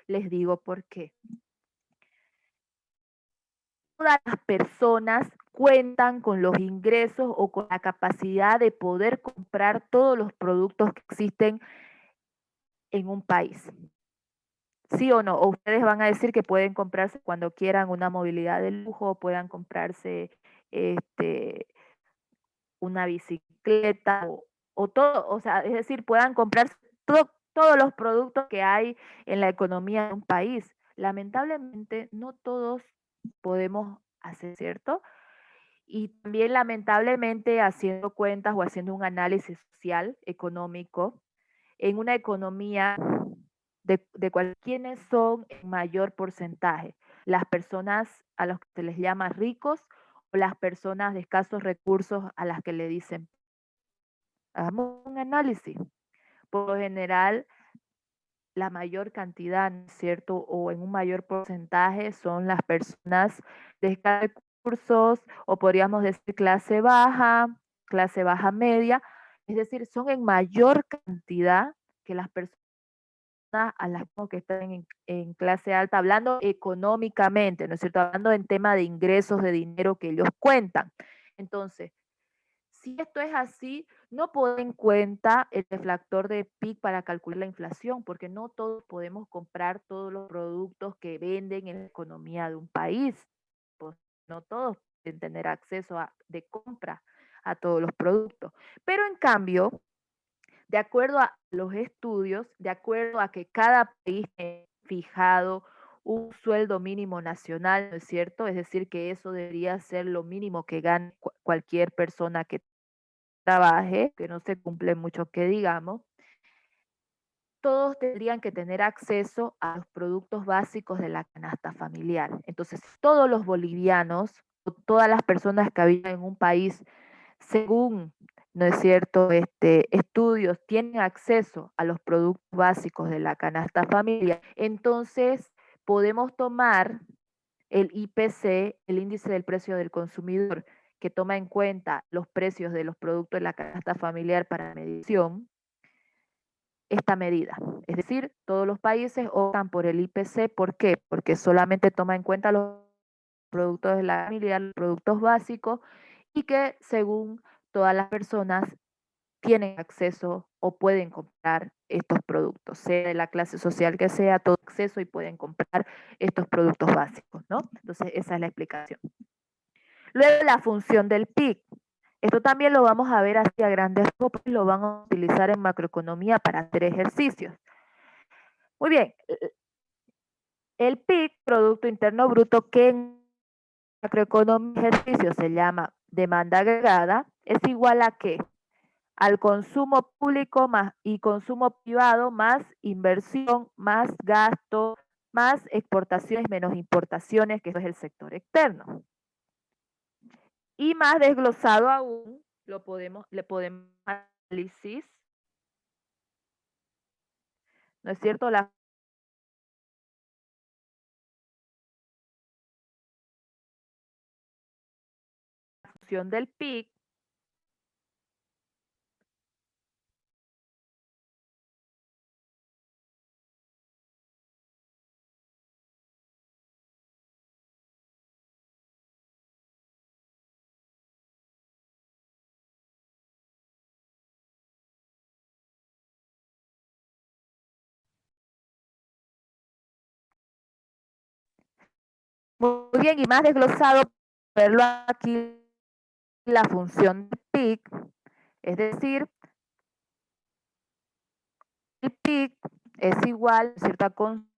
Les digo por qué. Todas las personas cuentan con los ingresos o con la capacidad de poder comprar todos los productos que existen en un país. ¿Sí o no? O ustedes van a decir que pueden comprarse cuando quieran una movilidad de lujo, puedan comprarse una bicicleta o todo, o sea, es decir, puedan comprarse todos los productos que hay en la economía de un país. Lamentablemente, no todos podemos hacer, ¿cierto? Y también lamentablemente haciendo cuentas o haciendo un análisis social, económico, en una economía quiénes son en mayor porcentaje, las personas a los que se les llama ricos o las personas de escasos recursos a las que le dicen. Hagamos un análisis. Por lo general, la mayor cantidad, ¿no es cierto? O en un mayor porcentaje son las personas de escasos recursos o podríamos decir clase baja media. Es decir, son en mayor cantidad que las personas a las que están en clase alta, hablando económicamente, ¿no es cierto? Hablando en tema de ingresos, de dinero que ellos cuentan. Entonces, si esto es así, no pone en cuenta el deflactor de PIB para calcular la inflación, porque no todos podemos comprar todos los productos que venden en la economía de un país. Pues no todos pueden tener acceso de compra a todos los productos. Pero en cambio, de acuerdo a los estudios, de acuerdo a que cada país tiene fijado un sueldo mínimo nacional, ¿no es cierto? Es decir, que eso debería ser lo mínimo que gane cualquier persona que trabaje, que no se cumple mucho que digamos. Todos tendrían que tener acceso a los productos básicos de la canasta familiar. Entonces, todos los bolivianos, todas las personas que habitan en un país, según, ¿no es cierto?, estudios, tienen acceso a los productos básicos de la canasta familiar, entonces podemos tomar el IPC, el índice del precio del consumidor, que toma en cuenta los precios de los productos de la canasta familiar para medición, esta medida. Es decir, todos los países optan por el IPC. ¿Por qué? Porque solamente toma en cuenta los productos de la familia, los productos básicos, y que según todas las personas tienen acceso o pueden comprar estos productos, sea de la clase social que sea, todo acceso y pueden comprar estos productos básicos, ¿no? Entonces, esa es la explicación. Luego, la función del PIB. Esto también lo vamos a ver hacia grandes rasgos, lo van a utilizar en macroeconomía para hacer ejercicios. Muy bien, El PIB, Producto Interno Bruto, que en macroeconomía ejercicio se llama demanda agregada, es igual a ¿qué? Al consumo público más y consumo privado más inversión, más gasto, más exportaciones menos importaciones, que eso es el sector externo. Y más desglosado aún, le podemos análisis, ¿no es cierto? La función del PIB muy bien, y más desglosado, verlo aquí la función de PIC, es decir, el PIC es igual a cierta constante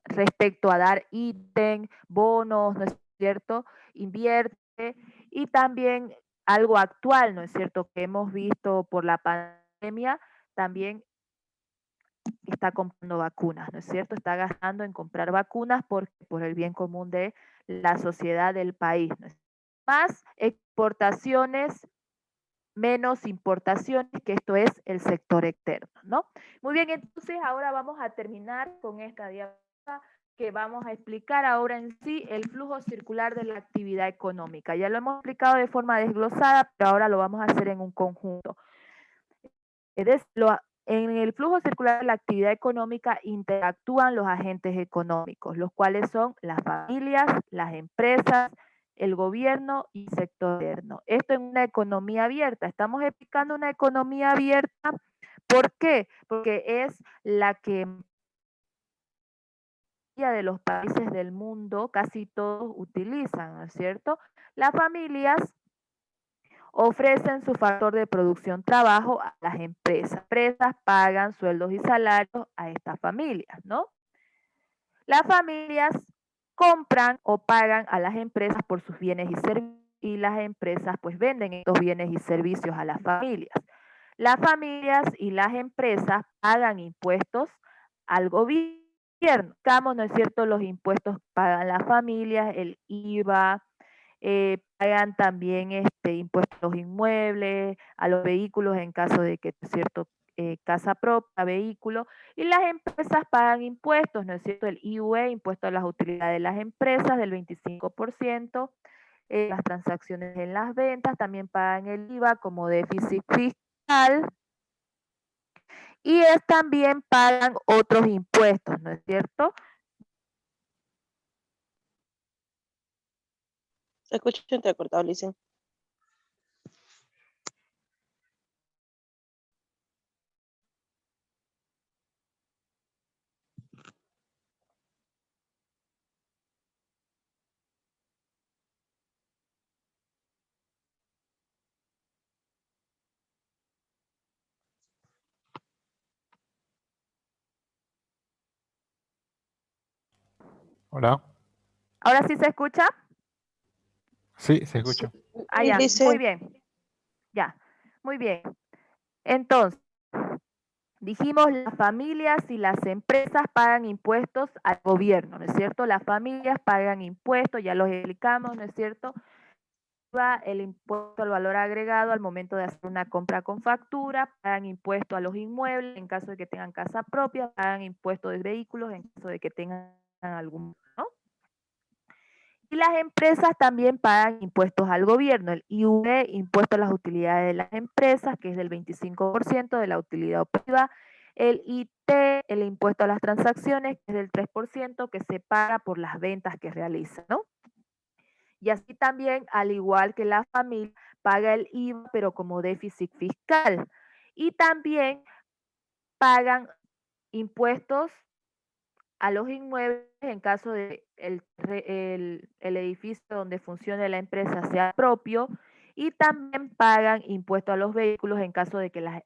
respecto a dar ítem, bonos, ¿no es cierto? Invierte y también algo actual, ¿no es cierto? Que hemos visto por la pandemia, también está comprando vacunas, ¿no es cierto? Está gastando en comprar vacunas por el bien común de la sociedad del país, ¿no es? Más exportaciones, menos importaciones, que esto es el sector externo, ¿no? Muy bien, entonces ahora vamos a terminar con esta diapositiva que vamos a explicar ahora en sí el flujo circular de la actividad económica. Ya lo hemos explicado de forma desglosada, pero ahora lo vamos a hacer en un conjunto. En el flujo circular de la actividad económica interactúan los agentes económicos, los cuales son las familias, las empresas, el gobierno y el sector externo. Esto en una economía abierta. Estamos explicando una economía abierta. ¿Por qué? Porque es la que de los países del mundo casi todos utilizan, ¿no es cierto? Las familias ofrecen su factor de producción trabajo a las empresas. Las empresas pagan sueldos y salarios a estas familias, ¿no? Las familias compran o pagan a las empresas por sus bienes y servicios y las empresas pues venden estos bienes y servicios a las familias. Las familias y las empresas pagan impuestos al gobierno. Digamos, ¿no es cierto? Los impuestos que pagan las familias, el IVA, pagan también impuestos a los inmuebles, a los vehículos en caso de que, ¿no es cierto?, casa propia, vehículo, y las empresas pagan impuestos, ¿no es cierto? El IUE, impuesto a las utilidades de las empresas, del 25%, las transacciones en las ventas, también pagan el IVA como déficit fiscal, y también pagan otros impuestos, ¿no es cierto? Se escucha entrecortado, Licen. Hola. ¿Ahora sí se escucha? Sí, se escucha. Ah, ya, muy Licen, bien. Ya, muy bien. Entonces, dijimos las familias y las empresas pagan impuestos al gobierno, ¿no es cierto? Las familias pagan impuestos, ya los explicamos, ¿no es cierto? Va el impuesto al valor agregado al momento de hacer una compra con factura, pagan impuesto a los inmuebles en caso de que tengan casa propia, pagan impuesto de vehículos en caso de que tengan algún, ¿no? Y las empresas también pagan impuestos al gobierno, el IUE, impuesto a las utilidades de las empresas, que es del 25% de la utilidad operativa, el IT, el impuesto a las transacciones, que es del 3% que se paga por las ventas que realizan, ¿no? Y así también, al igual que la familia, paga el IVA, pero como déficit fiscal. Y también pagan impuestos a los inmuebles en caso de el edificio donde funcione la empresa sea propio, y también pagan impuestos a los vehículos en caso de que la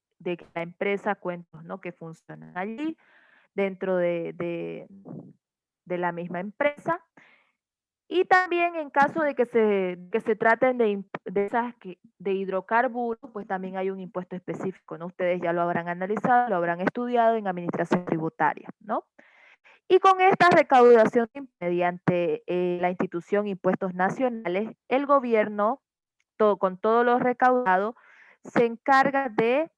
empresa cuente, ¿no?, que funcionan allí dentro de la misma empresa. Y también en caso de que se traten de hidrocarburos, pues también hay un impuesto específico, ¿no? Ustedes ya lo habrán analizado, lo habrán estudiado en administración tributaria, ¿no? Y con esta recaudación mediante la institución Impuestos Nacionales, el gobierno, con todo lo recaudado, se encarga de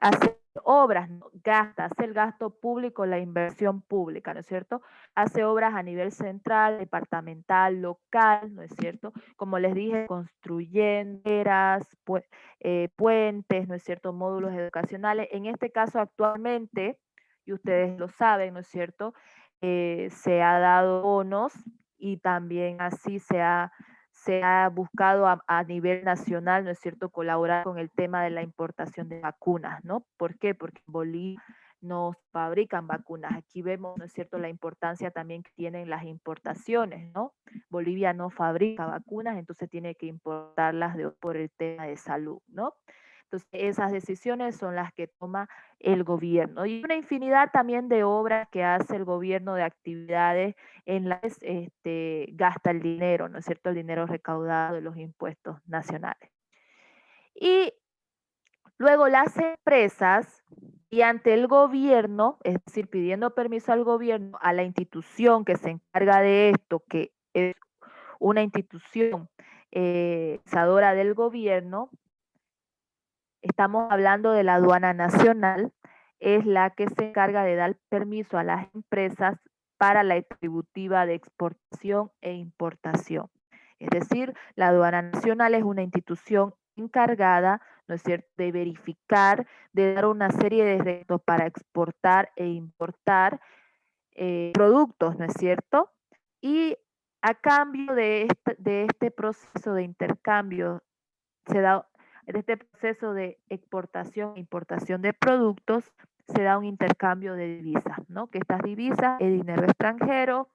hacer obras, ¿no? Gasta, hace el gasto público, la inversión pública, ¿no es cierto? Hace obras a nivel central, departamental, local, ¿no es cierto? Como les dije, construyendo puentes, ¿no es cierto? Módulos educacionales. En este caso, actualmente, y ustedes lo saben, ¿no es cierto? Se ha dado bonos y también así se ha buscado a nivel nacional, ¿no es cierto?, colaborar con el tema de la importación de vacunas, ¿no? ¿Por qué? Porque en Bolivia no fabrican vacunas. Aquí vemos, ¿no es cierto?, la importancia también que tienen las importaciones, ¿no? Bolivia no fabrica vacunas, entonces tiene que importarlas por el tema de salud, ¿no? Entonces, esas decisiones son las que toma el gobierno. Y una infinidad también de obras que hace el gobierno, de actividades en las gasta el dinero, ¿no es cierto? El dinero recaudado de los impuestos nacionales. Y luego las empresas, y ante el gobierno, es decir, pidiendo permiso al gobierno, a la institución que se encarga de esto, que es una institución pensadora del gobierno, estamos hablando de la aduana nacional, es la que se encarga de dar permiso a las empresas para la distributiva de exportación e importación. Es decir, la aduana nacional es una institución encargada, ¿no es cierto?, de verificar, de dar una serie de retos para exportar e importar productos, ¿no es cierto? Y a cambio de este proceso de intercambio, se da en este proceso de exportación e importación de productos, se da un intercambio de divisas, ¿no? Que estas divisas es dinero extranjero,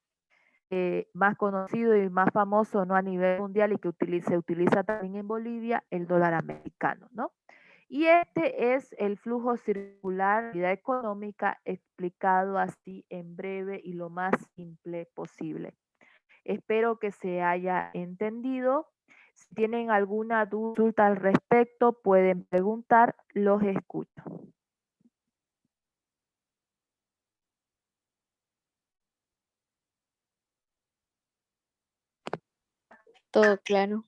más conocido y más famoso, ¿no?, a nivel mundial, y que se utiliza también en Bolivia, el dólar americano, ¿no? Y este es el flujo circular de la vida económica, explicado así en breve y lo más simple posible. Espero que se haya entendido. Si tienen alguna duda, consulta al respecto, pueden preguntar, los escucho. Todo claro.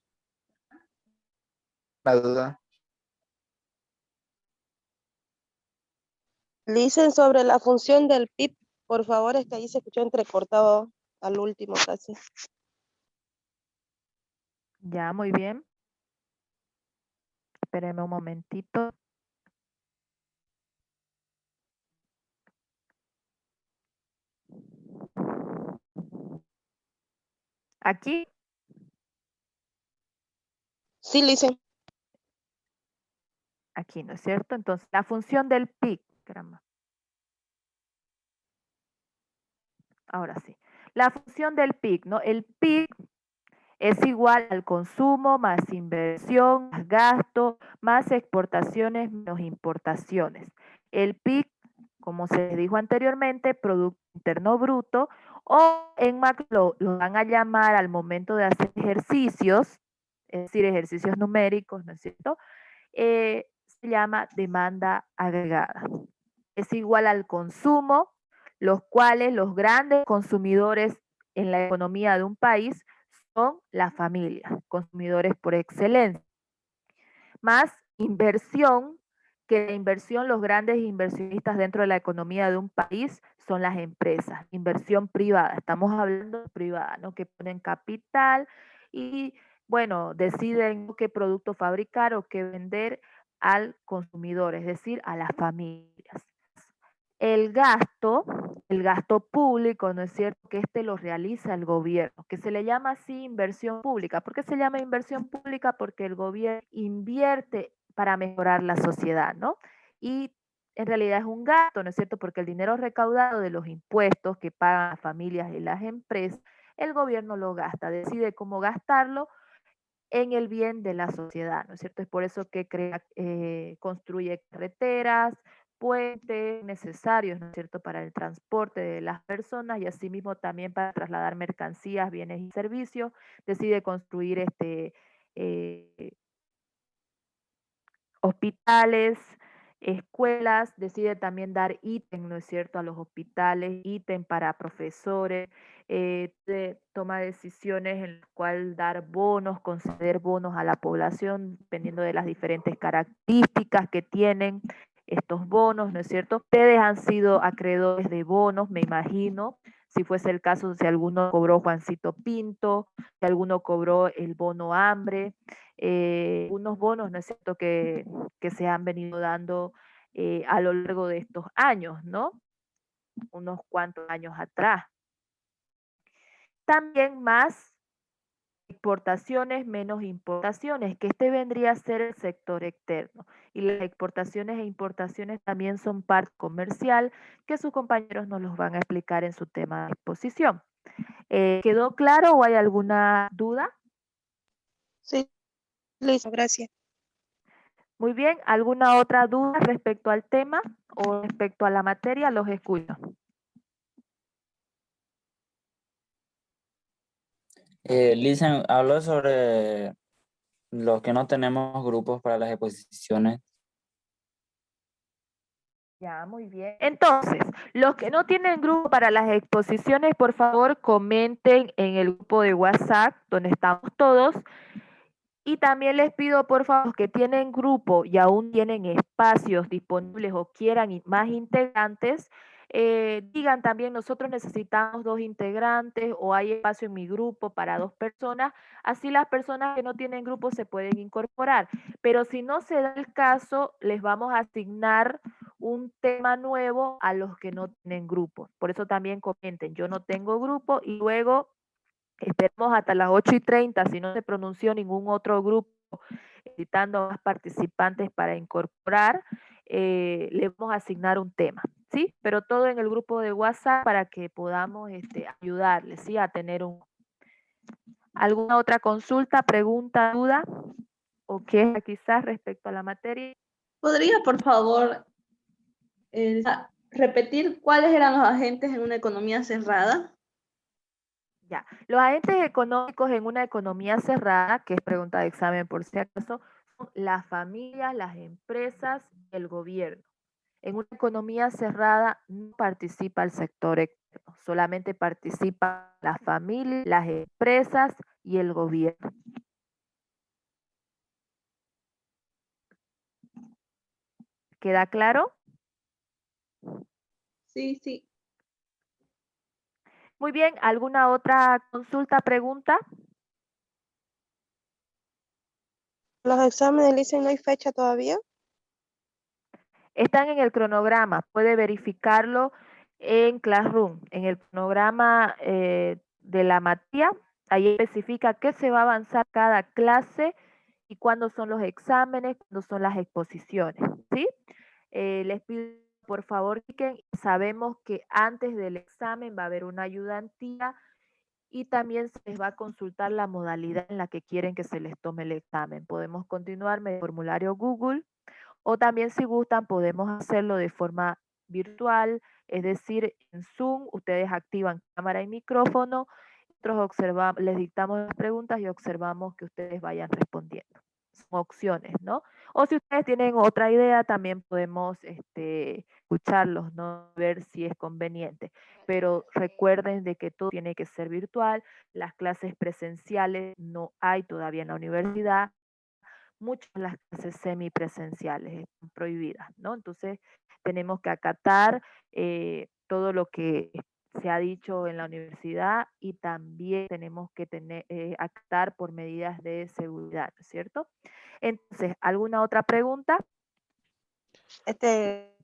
La duda. Licen, sobre la función del PIB, por favor, es que ahí se escuchó entrecortado al último casi. Ya, muy bien. Espéreme un momentito. Aquí, Sí, Licen. aquí, ¿no es cierto? Entonces, la función del PIB, caramba. Ahora sí. La función del PIB, ¿no? El PIB es igual al consumo más inversión, más gasto, más exportaciones menos importaciones. El PIB, como se dijo anteriormente, Producto Interno Bruto, o en macro lo van a llamar al momento de hacer ejercicios, es decir, ejercicios numéricos, ¿no es cierto? Se llama demanda agregada. Es igual al consumo, los cuales los grandes consumidores en la economía de un país son las familias, consumidores por excelencia, más inversión, que la inversión, los grandes inversionistas dentro de la economía de un país son las empresas, inversión privada, estamos hablando de privada, ¿no? Que ponen capital y, bueno, deciden qué producto fabricar o qué vender al consumidor, es decir, a las familias. El gasto público, ¿no es cierto? Que este lo realiza el gobierno, que se le llama así inversión pública. ¿Por qué se llama inversión pública? Porque el gobierno invierte para mejorar la sociedad, ¿no? Y en realidad es un gasto, ¿no es cierto? Porque el dinero recaudado de los impuestos que pagan las familias y las empresas, el gobierno lo gasta, decide cómo gastarlo en el bien de la sociedad, ¿no es cierto? Es por eso que construye carreteras, puentes necesarios, ¿no es cierto?, para el transporte de las personas y asimismo también para trasladar mercancías, bienes y servicios. Decide construir eh, hospitales, escuelas, decide también dar ítem, ¿no es cierto?, a los hospitales, ítem para profesores, toma decisiones en las cuales dar bonos, conceder bonos a la población, dependiendo de las diferentes características que tienen estos bonos, ¿no es cierto? Ustedes han sido acreedores de bonos, me imagino, si fuese el caso, si alguno cobró Juancito Pinto, si alguno cobró el bono hambre, unos bonos, ¿no es cierto?, que se han venido dando a lo largo de estos años, ¿no? Unos cuantos años atrás. También más exportaciones menos importaciones, que este vendría a ser el sector externo. Y las exportaciones e importaciones también son parte comercial, que sus compañeros nos los van a explicar en su tema de exposición. ¿Quedó claro o hay alguna duda? Sí, Licen, gracias. Muy bien, ¿alguna otra duda respecto al tema o respecto a la materia? Los escucho. Listen, habló sobre los que no tenemos grupos para las exposiciones. Ya, muy bien. Entonces, los que no tienen grupo para las exposiciones, por favor, comenten en el grupo de WhatsApp donde estamos todos. Y también les pido, por favor, que tienen grupo y aún tienen espacios disponibles o quieran más integrantes, digan también, nosotros necesitamos 2 integrantes o hay espacio en mi grupo para 2 personas. Así las personas que no tienen grupo se pueden incorporar. Pero si no se da el caso, les vamos a asignar un tema nuevo a los que no tienen grupo. Por eso también comenten, yo no tengo grupo y luego esperemos hasta las 8:30, si no se pronunció ningún otro grupo necesitando más participantes para incorporar, le vamos a asignar un tema, ¿sí? Pero todo en el grupo de WhatsApp para que podamos ayudarles, ¿sí? A tener ¿alguna otra consulta, pregunta, duda? ¿O queja quizás respecto a la materia? ¿Podría, por favor, repetir cuáles eran los agentes en una economía cerrada? Ya, los agentes económicos en una economía cerrada, que es pregunta de examen por si acaso, son las familias, las empresas, el gobierno. En una economía cerrada no participa el sector externo, solamente participan las familias, las empresas y el gobierno. ¿Queda claro? Sí, sí. Muy bien, ¿alguna otra consulta, pregunta? Los exámenes dicen no hay fecha todavía. Están en el cronograma, puede verificarlo en Classroom, en el cronograma de la materia, ahí especifica qué se va a avanzar cada clase y cuándo son los exámenes, cuándo son las exposiciones, ¿sí? Les pido por favor que sabemos que antes del examen va a haber una ayudantía y también se les va a consultar la modalidad en la que quieren que se les tome el examen. Podemos continuar mediante el formulario Google o también si gustan podemos hacerlo de forma virtual, es decir, en Zoom ustedes activan cámara y micrófono, nosotros observamos, les dictamos las preguntas y observamos que ustedes vayan respondiendo. Son opciones, ¿no? O si ustedes tienen otra idea, también podemos escucharlos, ¿no? Ver si es conveniente. Pero recuerden de que todo tiene que ser virtual, las clases presenciales no hay todavía en la universidad, muchas de las clases semipresenciales están prohibidas, ¿no? Entonces tenemos que acatar todo lo que se ha dicho en la universidad y también tenemos que acatar por medidas de seguridad, ¿no es cierto? Entonces, ¿alguna otra pregunta? Dice,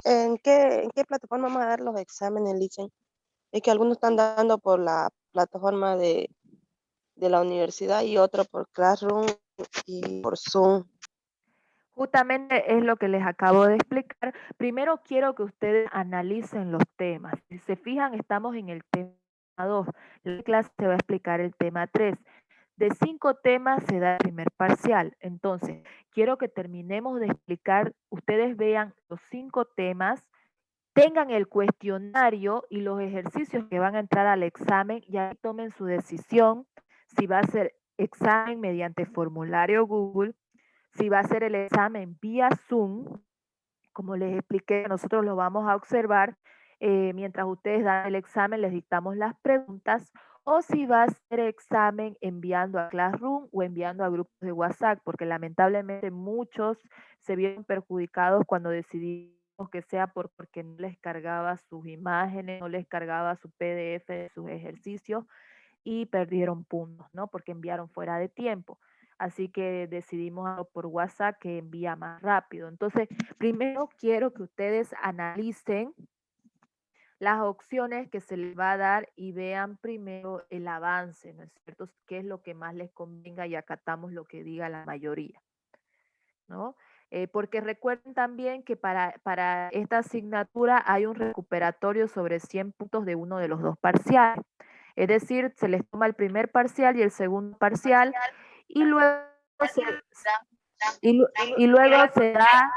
¿En qué plataforma vamos a dar los exámenes, Licen? Es que algunos están dando por la plataforma de la universidad y otro por Classroom y por Zoom. Justamente es lo que les acabo de explicar. Primero quiero que ustedes analicen los temas. Si se fijan, estamos en el tema 2. La clase se va a explicar el tema 3. De 5 temas se da el primer parcial. Entonces, quiero que terminemos de explicar, ustedes vean los 5 temas, tengan el cuestionario y los ejercicios que van a entrar al examen y ahí tomen su decisión si va a ser examen mediante formulario Google, si va a ser el examen vía Zoom. Como les expliqué, nosotros lo vamos a observar mientras ustedes dan el examen, les dictamos las preguntas, o si va a ser examen enviando a Classroom o enviando a grupos de WhatsApp, porque lamentablemente muchos se vieron perjudicados cuando decidimos que sea porque no les cargaba sus imágenes, no les cargaba su PDF de sus ejercicios y perdieron puntos, ¿no? Porque enviaron fuera de tiempo. Así que decidimos por WhatsApp que envía más rápido. Entonces, primero quiero que ustedes analicen las opciones que se les va a dar y vean primero el avance, ¿no es cierto? ¿Qué es lo que más les convenga y acatamos lo que diga la mayoría, ¿no? Porque recuerden también que para esta asignatura hay un recuperatorio sobre 100 puntos de uno de los dos parciales. Es decir, se les toma el primer parcial y el segundo parcial y luego se, y luego se da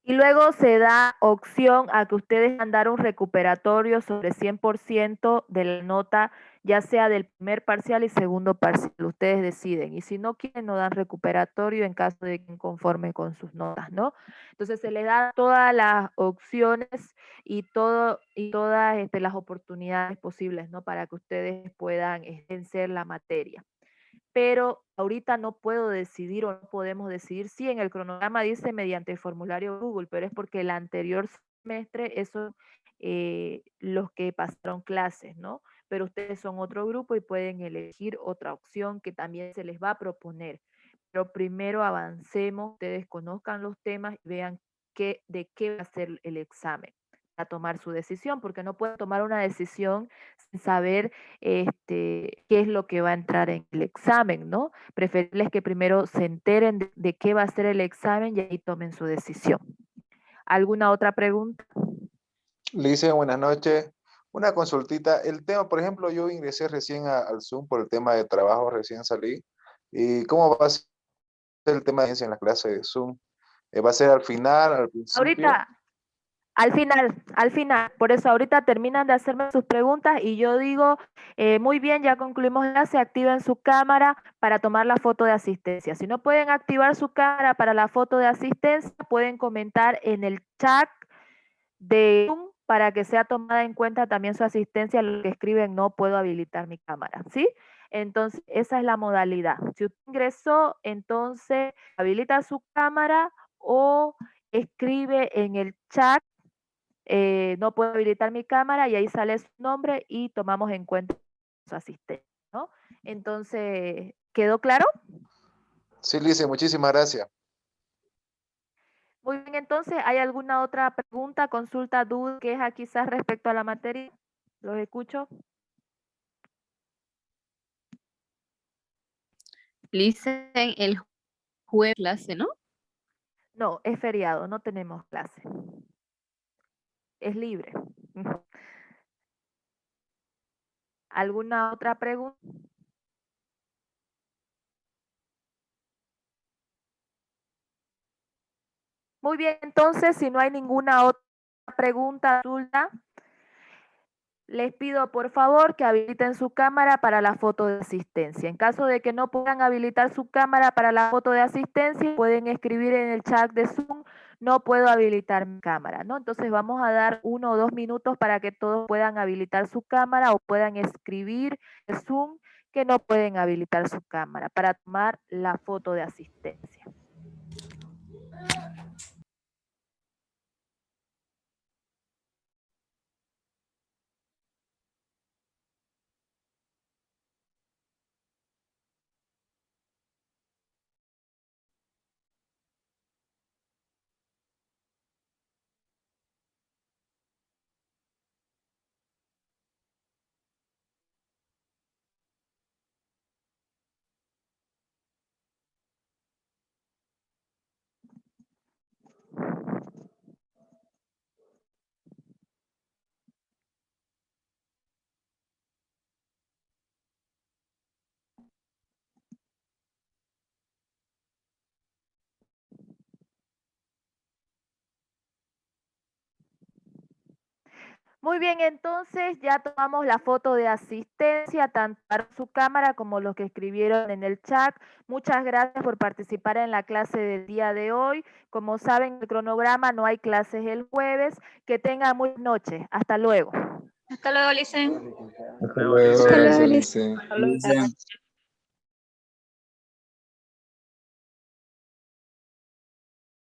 y luego se da opción a que ustedes mandar un recuperatorio sobre 100% de la nota, ya sea del primer parcial y segundo parcial. Ustedes deciden. Y si no quieren, no dan recuperatorio en caso de que estén conforme con sus notas, ¿no? Entonces se les da todas las opciones y todas las oportunidades posibles, ¿no? Para que ustedes puedan vencer la materia. Pero ahorita no puedo decidir o no podemos decidir. Sí, en el cronograma dice mediante el formulario Google, pero es porque el anterior semestre eso los que pasaron clases, ¿no? Pero ustedes son otro grupo y pueden elegir otra opción que también se les va a proponer. Pero primero avancemos, ustedes conozcan los temas y vean de qué va a ser el examen a tomar su decisión, porque no pueden tomar una decisión sin saber qué es lo que va a entrar en el examen, ¿no? Preferirles que primero se enteren de qué va a ser el examen y ahí tomen su decisión. ¿Alguna otra pregunta? Lice, buenas noches. Una consultita. El tema, por ejemplo, yo ingresé recién al Zoom por el tema de trabajo, recién salí. ¿Y cómo va a ser el tema de ciencia en la clase de Zoom? ¿Va a ser al final, al principio? Ahorita, al final, por eso ahorita terminan de hacerme sus preguntas y yo digo, muy bien, ya concluimos la clase, activen su cámara para tomar la foto de asistencia. Si no pueden activar su cámara para la foto de asistencia, pueden comentar en el chat de Zoom para que sea tomada en cuenta también su asistencia, lo que escriben no puedo habilitar mi cámara, ¿sí? Entonces, esa es la modalidad. Si usted ingresó, entonces habilita su cámara o escribe en el chat, no puedo habilitar mi cámara, y ahí sale su nombre y tomamos en cuenta su asistencia, ¿no? Entonces, ¿quedó claro? Sí, Lice, muchísimas gracias. Muy bien, entonces, ¿hay alguna otra pregunta, consulta, duda, queja quizás respecto a la materia? Los escucho. Dicen el jueves clase, ¿no? No, es feriado, no tenemos clase. Es libre. ¿Alguna otra pregunta? Muy bien, entonces, si no hay ninguna otra pregunta, consulta, les pido por favor que habiliten su cámara para la foto de asistencia. En caso de que no puedan habilitar su cámara para la foto de asistencia, pueden escribir en el chat de Zoom, no puedo habilitar mi cámara, ¿no? Entonces vamos a dar 1 o 2 minutos para que todos puedan habilitar su cámara o puedan escribir en Zoom que no pueden habilitar su cámara para tomar la foto de asistencia. Muy bien, entonces ya tomamos la foto de asistencia, tanto para su cámara como los que escribieron en el chat. Muchas gracias por participar en la clase del día de hoy. Como saben, el cronograma no hay clases el jueves. Que tengan buenas noches. Hasta luego. Hasta luego, Licen. Hasta luego, Hasta luego, gracias, Lice. Dicen,